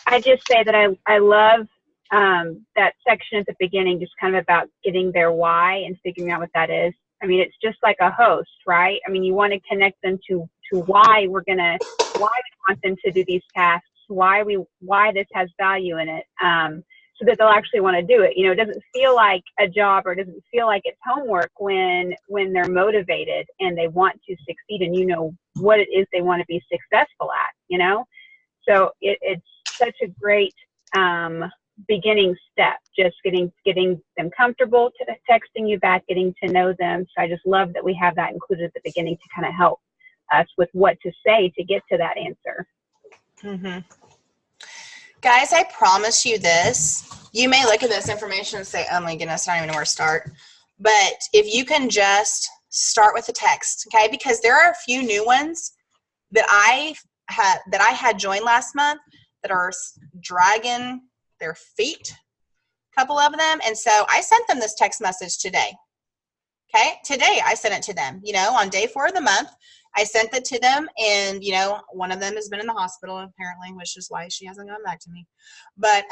I just say that I love that section at the beginning, just kind of about getting their why and figuring out what that is. I mean, it's just like a host, right? I mean, you want to connect them to why we want them to do these tasks, why this has value in it, so that they'll actually want to do it. It doesn't feel like a job, or it doesn't feel like it's homework when they're motivated and they want to succeed, and what it is they want to be successful at, So it's such a great beginning step, just getting them comfortable to texting you back, getting to know them. So I just love that we have that included at the beginning to kind of help us with what to say to get to that answer. Mm-hmm. Guys, I promise you this. You may look at this information and say, oh my goodness, I don't even know where to start. But if you can just start with the text, okay? Because there are a few new ones that I had joined last month that are dragging their feet, a couple of them. And so I sent them this text message today. Okay, today I sent it to them, on day 4 of the month. I sent it to them, and, one of them has been in the hospital apparently, which is why she hasn't gone back to me. But,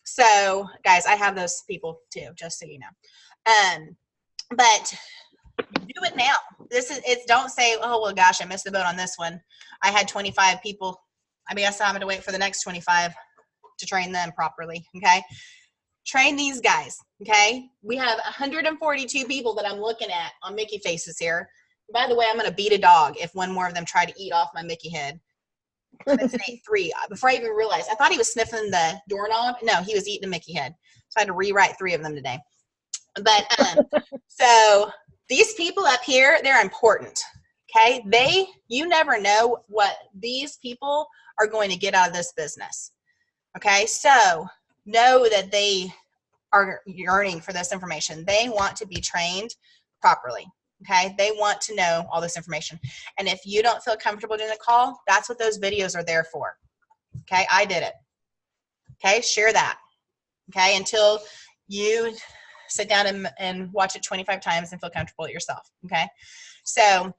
so guys, I have those people too, just so you know. But do it now. Don't say, oh, well, gosh, I missed the boat on this one. I had 25 people. I guess I'm going to wait for the next 25 to train them properly. Okay. Train these guys. Okay. We have 142 people that I'm looking at on Mickey faces here. By the way, I'm going to beat a dog if one more of them try to eat off my Mickey head. It's an 8-3. Before I even realized, I thought he was sniffing the doorknob. No, he was eating a Mickey head. So I had to rewrite 3 of them today. But so these people up here, they're important. Okay. You never know what these people are going to get out of this business. Okay. So know that they are yearning for this information. They want to be trained properly. Okay. They want to know all this information. And if you don't feel comfortable doing the call, that's what those videos are there for. Okay. I did it. Okay. Share that. Okay. Until you sit down and watch it 25 times and feel comfortable at yourself. Okay. So,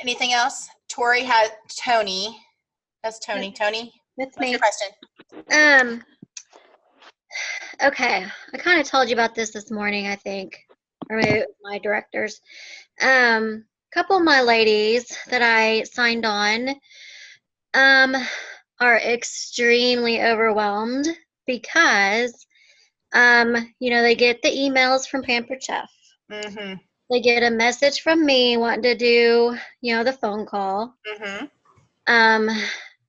anything else? Tori had Tony. That's Tony. Tony, That's what's me. your question? Okay. I kind of told you about this morning, I think, or maybe it was my directors. Couple of my ladies that I signed on are extremely overwhelmed because they get the emails from Pampered Chef. Mm-hmm. They get a message from me wanting to do, the phone call,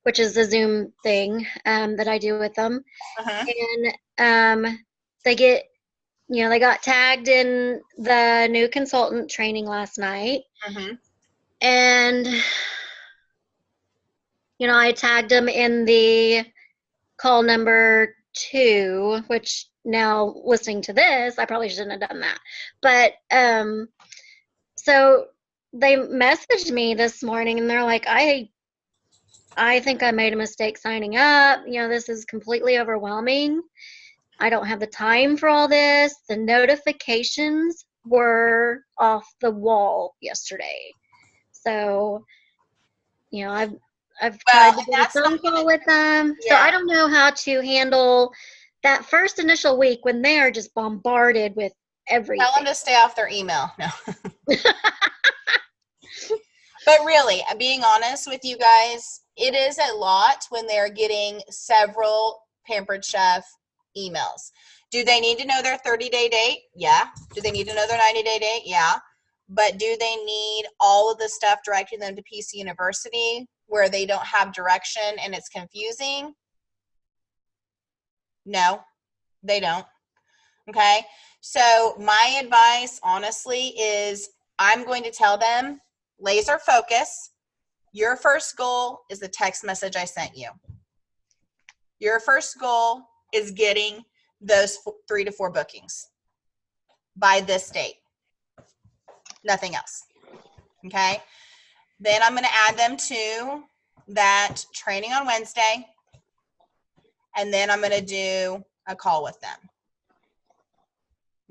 which is the Zoom thing that I do with them. And they get, they got tagged in the new consultant training last night. And, I tagged them in the call number 2, which now listening to this, I probably shouldn't have done that. But so they messaged me this morning and they're like, I think I made a mistake signing up. This is completely overwhelming. I don't have the time for all this. The notifications were off the wall yesterday. So, I've tried to get a phone call with them. Yeah. So I don't know how to handle that first initial week when they are just bombarded with everything. Tell them to stay off their email. No. But really, being honest with you guys, it is a lot when they're getting several Pampered Chef emails. Do they need to know their 30-day date? Yeah. Do they need to know their 90-day date? Yeah. But do they need all of the stuff directing them to PC University? where they don't have direction and it's confusing? No, they don't. Okay. So my advice, honestly, is I'm going to tell them, laser focus. Your first goal is the text message I sent you. Your first goal is getting those 3 to 4 bookings by this date. Nothing else. Okay. Then I'm going to add them to that training on Wednesday. And then I'm going to do a call with them.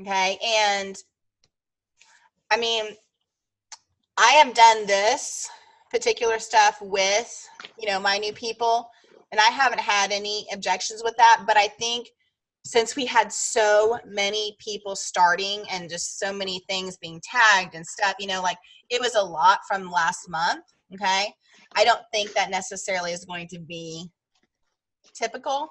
Okay. And I mean, I have done this particular stuff with, my new people, and I haven't had any objections with that. But I think since we had so many people starting and just so many things being tagged and stuff, it was a lot from last month. Okay. I don't think that necessarily is going to be typical.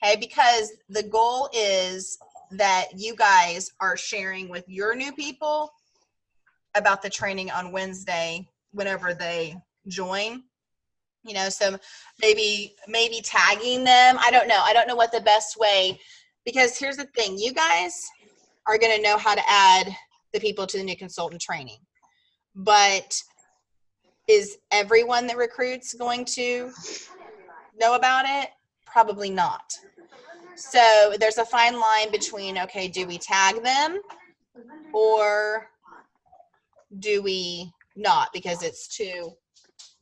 Okay. Because the goal is that you guys are sharing with your new people about the training on Wednesday whenever they join, so maybe tagging them. I don't know what the best way, because here's the thing, you guys are going to know how to add the people to the new consultant training, but is everyone that recruits going to know about it? Probably not. So there's a fine line between, okay, do we tag them or do we not because it's too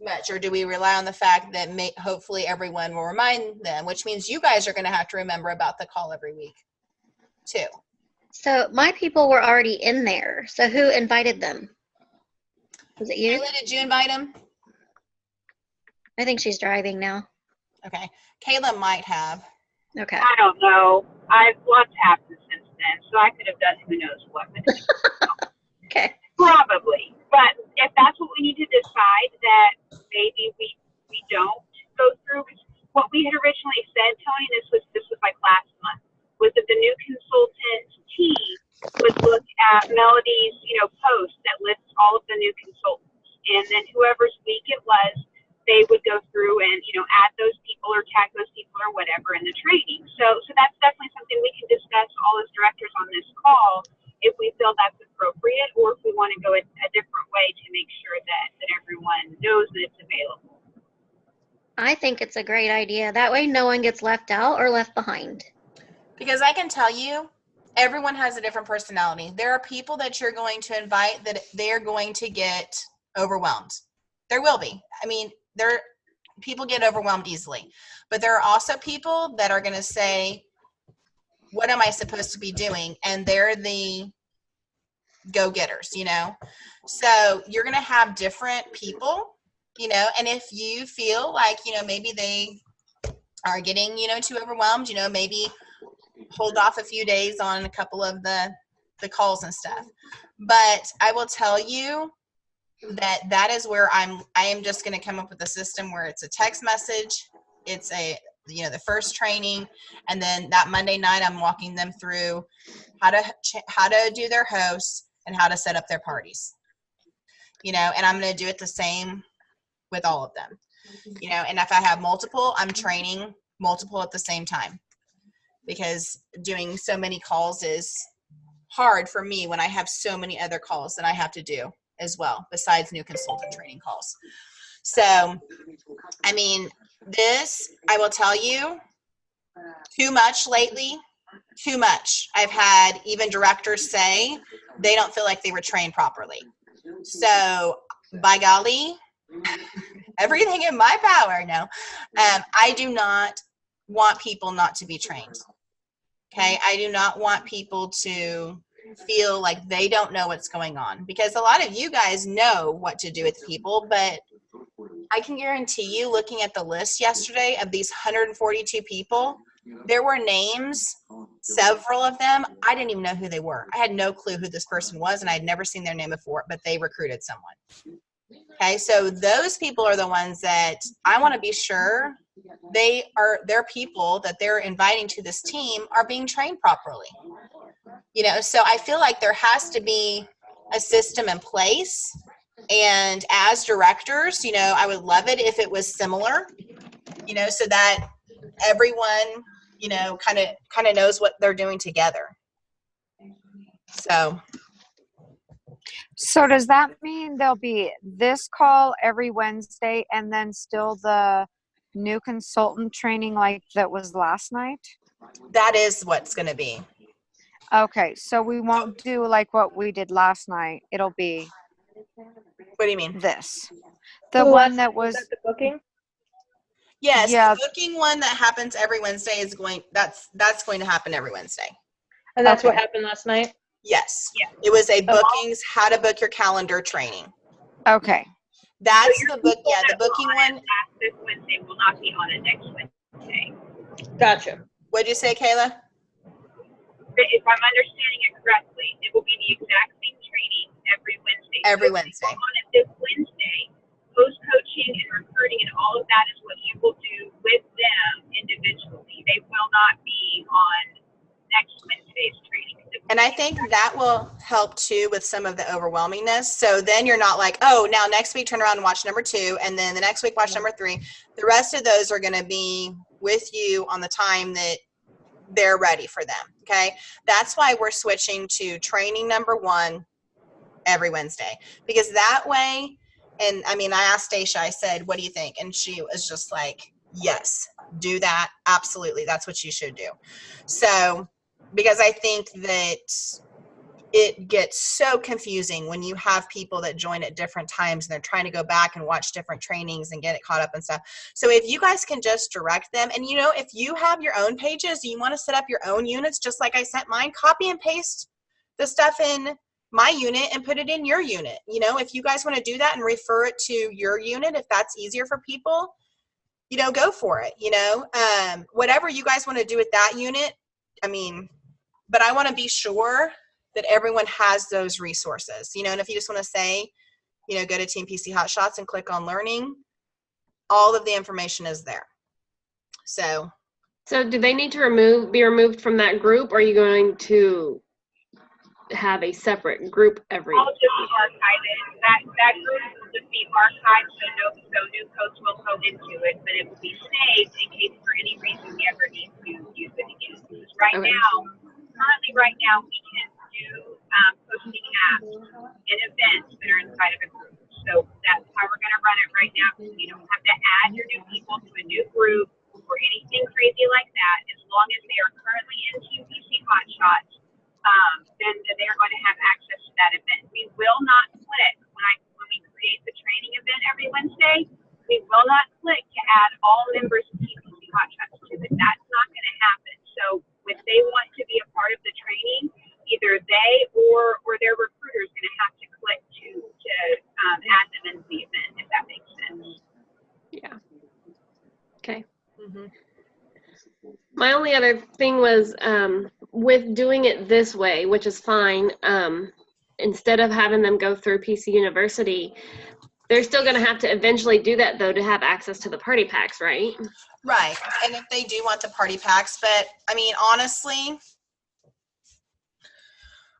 much, or do we rely on the fact that hopefully everyone will remind them, which means you guys are going to have to remember about the call every week too. So my people were already in there. So who invited them? Was it you? Kayla, did you invite them? I think she's driving now. Okay. Kayla might have. Okay. I don't know. I've lost happened since then, so I could have done who knows what. Okay. Probably. But if that's what we need to decide, that maybe we don't go through, because what we had originally said, Tony, this was like last month, was that the new consultant team would look at Melody's, post that lists all of the new consultants. And then whoever's week it was, they would go through and, add those people or tag those people or whatever in the training. So that's definitely something we can discuss all as directors on this call, if we feel that's appropriate, or if we want to go a different way to make sure that everyone knows that it's available. I think it's a great idea. That way no one gets left out or left behind. Because I can tell you, everyone has a different personality. There are people that you're going to invite that they're going to get overwhelmed. There will be. I mean, people get overwhelmed easily. But there are also people that are going to say, what am I supposed to be doing? And they're the go-getters, So you're going to have different people, and if you feel like, maybe they are getting, too overwhelmed, maybe hold off a few days on a couple of the calls and stuff. But I will tell you that is where I am just going to come up with a system where it's a text message. It's the first training, and then that Monday night I'm walking them through how to do their hosts and how to set up their parties, and I'm going to do it the same with all of them, and if I have multiple, I'm training multiple at the same time, because doing so many calls is hard for me when I have so many other calls that I have to do as well, besides new consultant training calls. So, I mean, this, I will tell you, too much lately, too much. I've had even directors say they don't feel like they were trained properly. So, by golly, everything in my power, no. I do not want people not to be trained. Okay? I do not want people to feel like they don't know what's going on, because a lot of you guys know what to do with people, but I can guarantee you, looking at the list yesterday of these 142 people, there were names, several of them, I didn't even know who they were. I had no clue who this person was, and I had never seen their name before, but they recruited someone. Okay, so those people are the ones that I want to be sure their people that they're inviting to this team are being trained properly. So I feel like there has to be a system in place And as directors, I would love it if it was similar, so that everyone, kind of knows what they're doing together. So does that mean there'll be this call every Wednesday and then still the new consultant training like that was last night? That is what's going to be. Okay, so we won't do like what we did last night. It'll be What do you mean? this. The one that was the booking? Yes, Yeah. the booking one that happens every Wednesday is that's going to happen every Wednesday. And that's what Okay. happened last night? Yes. Yeah. It was a bookings, how to book your calendar training. okay. That's So the your book. people Yeah, the that were booking on it one. last this Wednesday will not be on it next Wednesday. Gotcha. What'd you say, Kayla? If I'm understanding it correctly, it will be the exact same training every Wednesday. Every So if Wednesday. you're on it this Wednesday, post-coaching and recruiting and all of that is what you will do with them individually. They will not be on next Wednesday's training. And I think that will help too with some of the overwhelmingness. So then you're not like, oh, now next week turn around and watch number 2, and then the next week watch number 3. The rest of those are going to be with you on the time that they're ready for them. Okay. That's why we're switching to training number 1 every Wednesday, because that way, and I mean, I asked Stacia, I said, what do you think? And she was just like, yes, do that. Absolutely. That's what you should do. So, because I think that it gets so confusing when you have people that join at different times and they're trying to go back and watch different trainings and get it caught up and stuff. So if you guys can just direct them, and if you have your own pages, you want to set up your own units, just like I sent mine, copy and paste the stuff in my unit and put it in your unit. If you guys want to do that and refer it to your unit, if that's easier for people, go for it. Whatever you guys want to do with that unit, but I want to be sure that everyone has those resources, and if you just want to say, go to Team PC Hotshots and click on learning, all of the information is there. So do they need to be removed from that group, or are you going to have a separate group every? I'll just archive it. That group will just be archived, so new posts will go into it, but it will be saved in case for any reason we ever need to use it again. Because currently right now, we can do posting apps and events that are inside of a group. So that's how we're going to run it right now. You don't have to add your new people to a new group or anything crazy like that. As long as they are currently in Team PC Hotshots, then they are going to have access to that event. We will not click when we create the training event every Wednesday. We will not click to add all members of Team PC Hotshots to it. That's not going to happen. So if they want to be a part of the training, either they or their recruiter is going to have to click to add them into the event, if that makes sense. Yeah. Okay. mm-hmm. My only other thing was with doing it this way, which is fine, instead of having them go through PC University, they're still going to have to eventually do that, though, to have access to the party packs, right? Right. And if they do want the party packs, but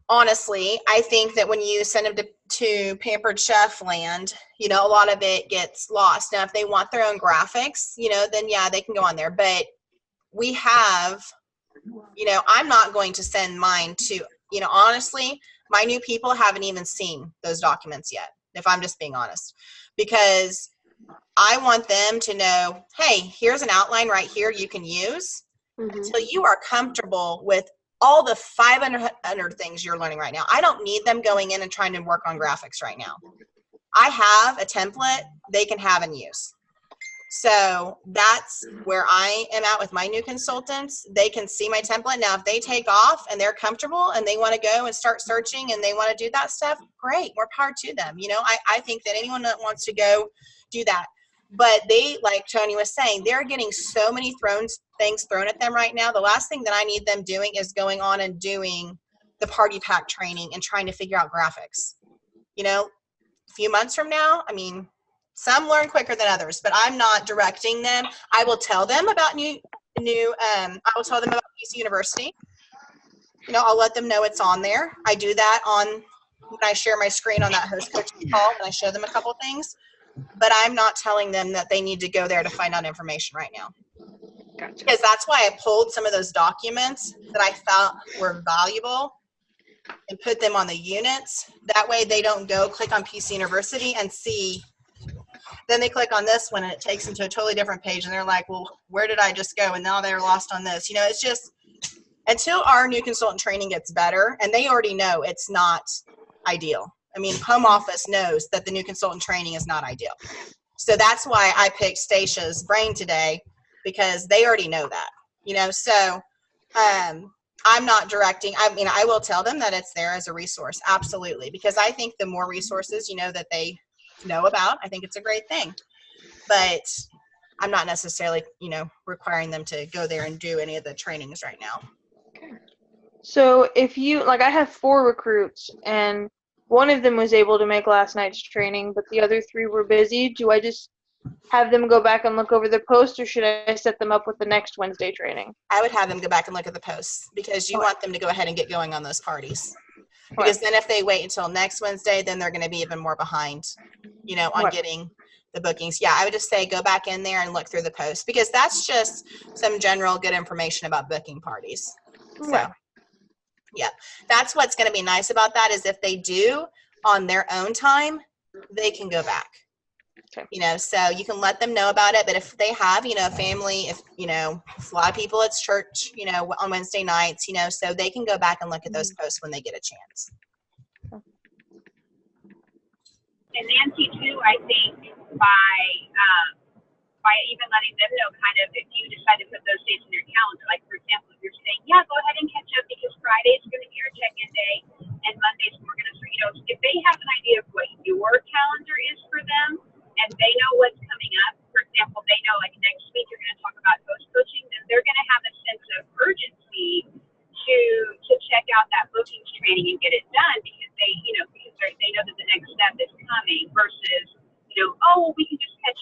honestly, I think that when you send them to Pampered Chef land, a lot of it gets lost. Now, if they want their own graphics, then yeah, they can go on there. But we have, I'm not going to send mine to, honestly, my new people haven't even seen those documents yet, if I'm just being honest, because I want them to know, hey, here's an outline right here you can use until you are comfortable with all the 500 things you're learning right now. I don't need them going in and trying to work on graphics right now. I have a template they can have and use. So that's where I am at with my new consultants. They can see my template. Now, if they take off and they're comfortable and they want to go and start searching and they want to do that stuff, great, more power to them. I think that anyone that wants to go do that. But they, like Tony was saying, they're getting so many things thrown at them right now. The last thing that I need them doing is going on and doing the party pack training and trying to figure out graphics. A few months from now, some learn quicker than others, but I'm not directing them. I will tell them about I will tell them about PC University. I'll let them know it's on there. I do that on when I share my screen on that host coaching call and I show them a couple things, but I'm not telling them that they need to go there to find out information right now. Gotcha. Because that's why I pulled some of those documents that I felt were valuable and put them on the units. That way they don't go click on PC University and see, then they click on this one and it takes them to a totally different page and they're like, well, where did I just go? And now they're lost on this. You know, it's just, until our new consultant training gets better, and they already know it's not ideal. I mean, home office knows that the new consultant training is not ideal. So that's why I picked Stacia's brain today, because they already know that, you know. So I'm not directing. I mean, I will tell them that it's there as a resource, absolutely, because I think the more resources, you know, that they know about, I think it's a great thing. But I'm not necessarily, you know, requiring them to go there and do any of the trainings right now. So if you, like, I have 4 recruits, and one of them was able to make last night's training, but the other 3 were busy. Do I just have them go back and look over the post, or should I set them up with the next Wednesday training? I would have them go back and look at the posts, because you want them to go ahead and get going on those parties. Because then if they wait until next Wednesday, then they're going to be even more behind, you know, on getting the bookings. Yeah, I would just say go back in there and look through the posts, because that's just some general good information about booking parties. So, yeah, that's what's going to be nice about that, is if they do on their own time, they can go back. Okay. You know, so you can let them know about it. But if they have, you know, family, if, you know, a lot of people at church, you know, on Wednesday nights, you know, so they can go back and look at those posts when they get a chance. And Nancy too, I think by even letting them know, kind of, if you decide to put those dates in your calendar, like for example, if you're saying, yeah, go ahead and catch up because Friday is going to be your check-in day and Mondays we're going to, you know, if they have an idea of what your calendar is for them and they know what's coming up, for example, they know like next week you're going to talk about host coaching, then they're going to have a sense of urgency to check out that bookings training and get it done, because they, you know, because they know that the next step is coming, versus, you know, oh, well, we can just catch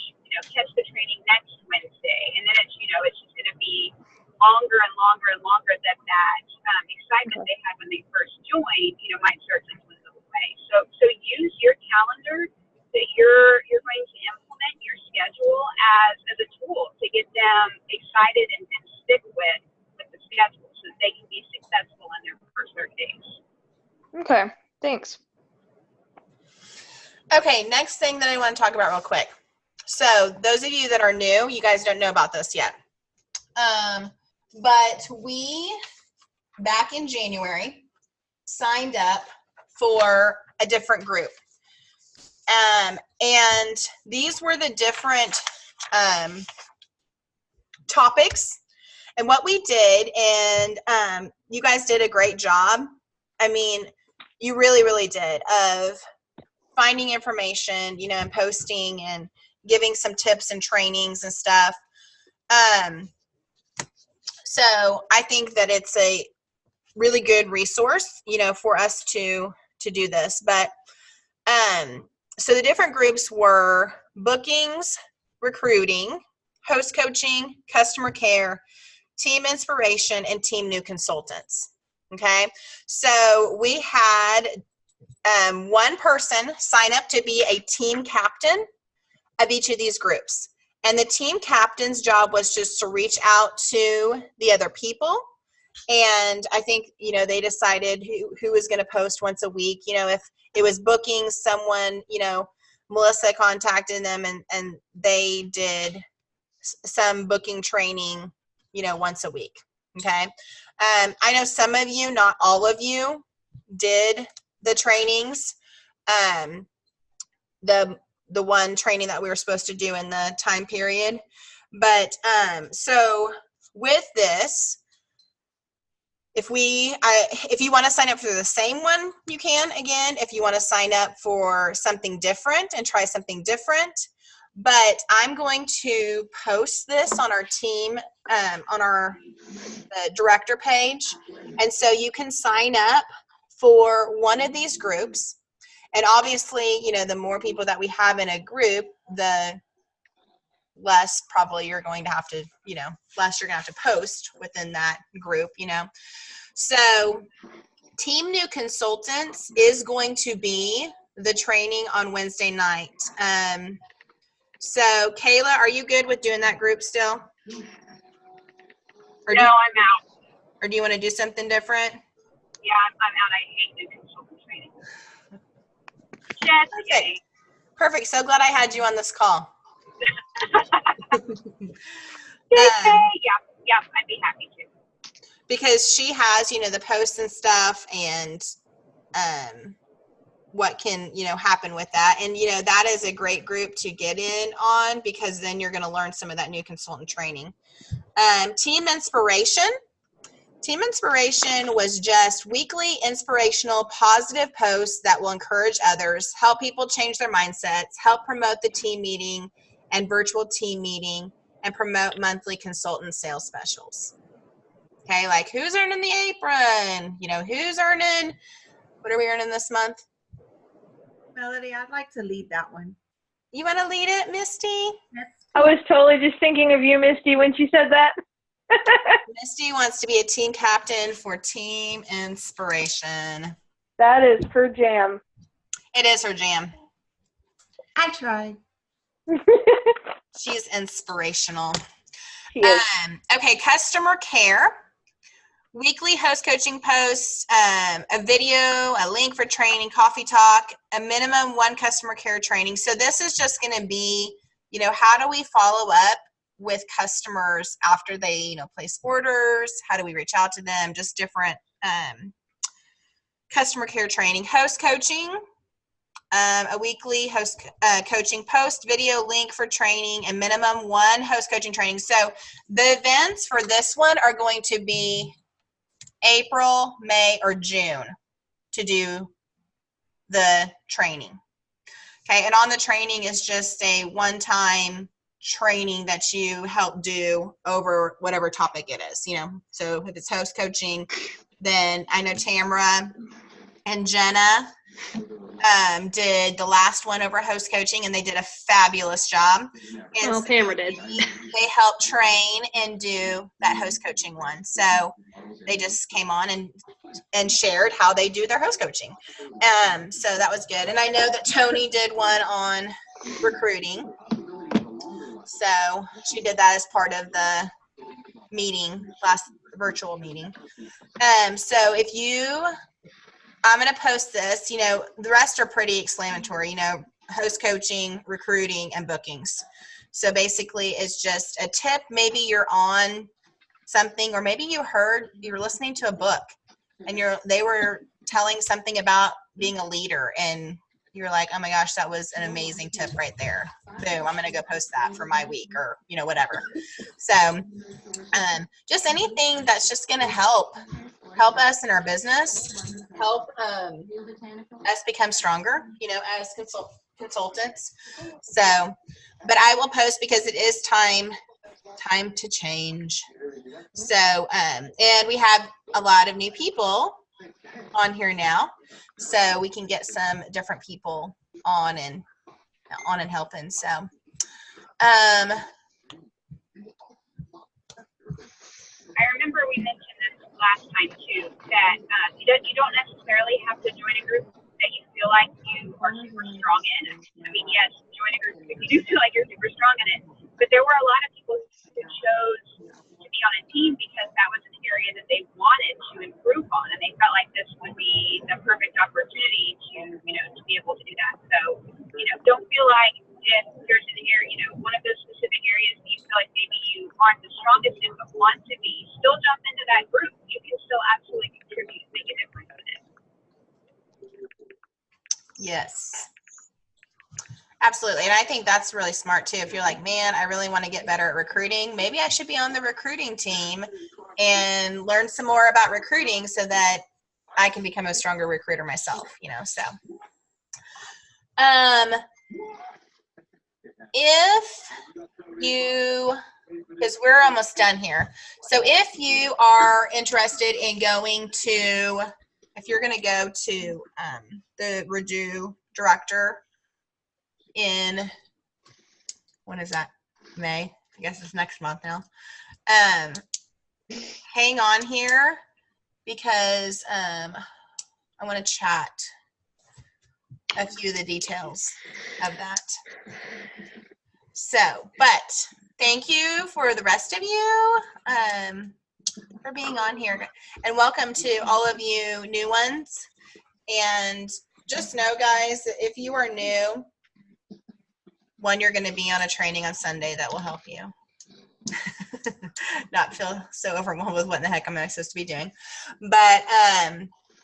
the training next Wednesday, and then it's, you know, it's just going to be longer and longer and longer that excitement they had when they first joined, you know, might start to dwindle away. So use your calendar that you're going to implement your schedule as a tool to get them excited and stick with the schedule, so that they can be successful in their first 30 days. Okay, thanks. Okay, next thing that I want to talk about real quick. So those of you that are new, you guys don't know about this yet. But we, back in January, signed up for a different group. And these were the different topics. And what we did, and you guys did a great job. I mean, you really, really did, of finding information, you know, and posting and giving some tips and trainings and stuff. So I think that it's a really good resource, you know, for us to do this. But so the different groups were bookings, recruiting, host coaching, customer care, team inspiration, and team new consultants. Okay, so we had one person sign up to be a team captain of each of these groups. And the team captain's job was just to reach out to the other people. And I think, you know, they decided who was going to post once a week. You know, if it was bookings, someone, you know, Melissa contacted them and they did some booking training, you know, once a week. Okay. I know some of you, not all of you, did the trainings. The one training that we were supposed to do in the time period. But so with this, if you want to sign up for the same one, you can. Again, if you want to sign up for something different and try something different. But I'm going to post this on our team, on our director page. And so you can sign up for one of these groups. And obviously, you know, the more people that we have in a group, the less probably you're going to have to, you know, less you're going to have to post within that group, you know. So Team New Consultants is going to be the training on Wednesday night. So Kayla, are you good with doing that group still? Or No, I'm out. Or do you want to do something different? Yeah, I'm out. I hate new consultant training. Just kidding. Perfect. So glad I had you on this call. Yeah, I'd be happy to. Because she has, the posts and stuff and what can, happen with that. And, that is a great group to get in on because then you're going to learn some of that new consultant training. Team Inspiration. Team Inspiration was just weekly inspirational positive posts that will encourage others, help people change their mindsets, help promote the team meeting and virtual team meeting, and promote monthly consultant sales specials. Okay, like who's earning the apron? Who's earning, what are we earning this month? Melody, I'd like to lead that one. You want to lead it, Misty? Yes. I was totally just thinking of you, Misty, when she said that. Misty wants to be a team captain for Team Inspiration. That is her jam. It is her jam. I tried. She's inspirational. She is. Okay, customer care. Weekly host coaching posts, a video, a link for training, coffee talk, a minimum 1 customer care training. So this is just going to be, how do we follow up with customers after they, place orders? How do we reach out to them? Just different customer care training. Host coaching, a weekly host coaching post, video link for training, and minimum 1 host coaching training. So the events for this one are going to be April, May, or June to do the training. Okay, and on the training is just a one-time training that you help do over whatever topic it is, So if it's host coaching, then I know Tamara and Jenna did the last one over host coaching, and they did a fabulous job. And Well, Tamara did. They helped train and do that host coaching one. So they just came on and shared how they do their host coaching. So that was good. And I know that Tony did one on recruiting. So she did that as part of the meeting, last virtual meeting. So if you, I'm going to post this, the rest are pretty exclamatory, host coaching, recruiting, and bookings. So basically it's just a tip. Maybe you're on something, or maybe you were listening to a book and they were telling something about being a leader, and you're like, oh my gosh, that was an amazing tip right there. Boom, I'm going to go post that for my week, or, whatever. So just anything that's just going to help us in our business, help us become stronger, as consultants. So, but I will post because it is time to change. So, and we have a lot of new people on here now, so we can get some different people on and helping. So, I remember we mentioned this last time too, that you don't necessarily have to join a group that you feel like you are super strong in. I mean, yes, join a group if you do feel like you're super strong in it. But there were a lot of people who chose to be on a team because that was an area that they wanted to improve on, and they felt like this would be the perfect opportunity to be able to do that. So, don't feel like if there's an area, one of those specific areas that you feel like maybe you aren't the strongest in but want to be, still jump into that group. You can still absolutely contribute, make a difference in it. yes. Absolutely. And I think that's really smart too. If you're like, man, I really want to get better at recruiting, maybe I should be on the recruiting team and learn some more about recruiting so that I can become a stronger recruiter myself, so. If you, because we're almost done here. So if you are interested in going to, if you're going to go to the Redo Director in, when is that? May? I guess it's next month now. Hang on here because I want to chat a few of the details of that. So, but thank you for the rest of you for being on here. And welcome to all of you new ones. And just know, guys, that if you are new, one, you're going to be on a training on Sunday that will help you not feel so overwhelmed with what in the heck am I supposed to be doing. But,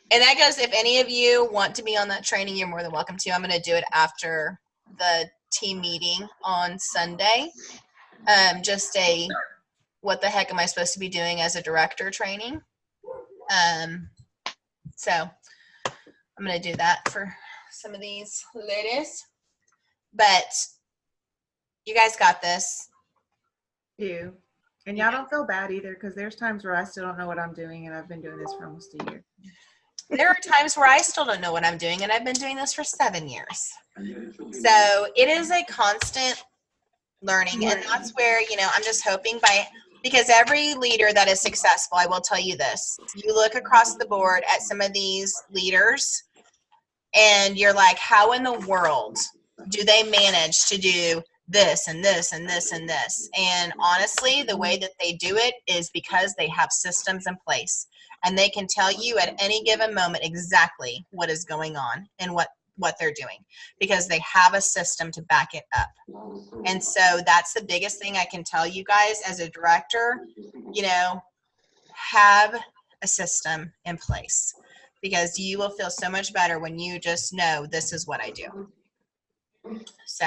and that goes, if any of you want to be on that training, you're more than welcome to. I'm going to do it after the team meeting on Sunday. Just a, what the heck am I supposed to be doing as a director training. So I'm going to do that for some of these ladies. But you guys got this. You. And y'all don't feel bad either, because there's times where I still don't know what I'm doing, and I've been doing this for almost a year. There are times where I still don't know what I'm doing, and I've been doing this for 7 years. So it is a constant learning, and that's where, you know, I'm just hoping because every leader that is successful, I will tell you this, you look across the board at some of these leaders, and you're like, how in the world do they manage to do this and this and this and this? And honestly, the way that they do it is because they have systems in place, and they can tell you at any given moment exactly what is going on and what they're doing, because they have a system to back it up. And so that's the biggest thing I can tell you guys as a director, you know, have a system in place, because you will feel so much better when you just know this is what I do. So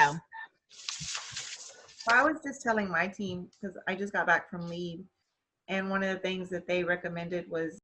Well, I was just telling my team, because I just got back from leave, and one of the things that they recommended was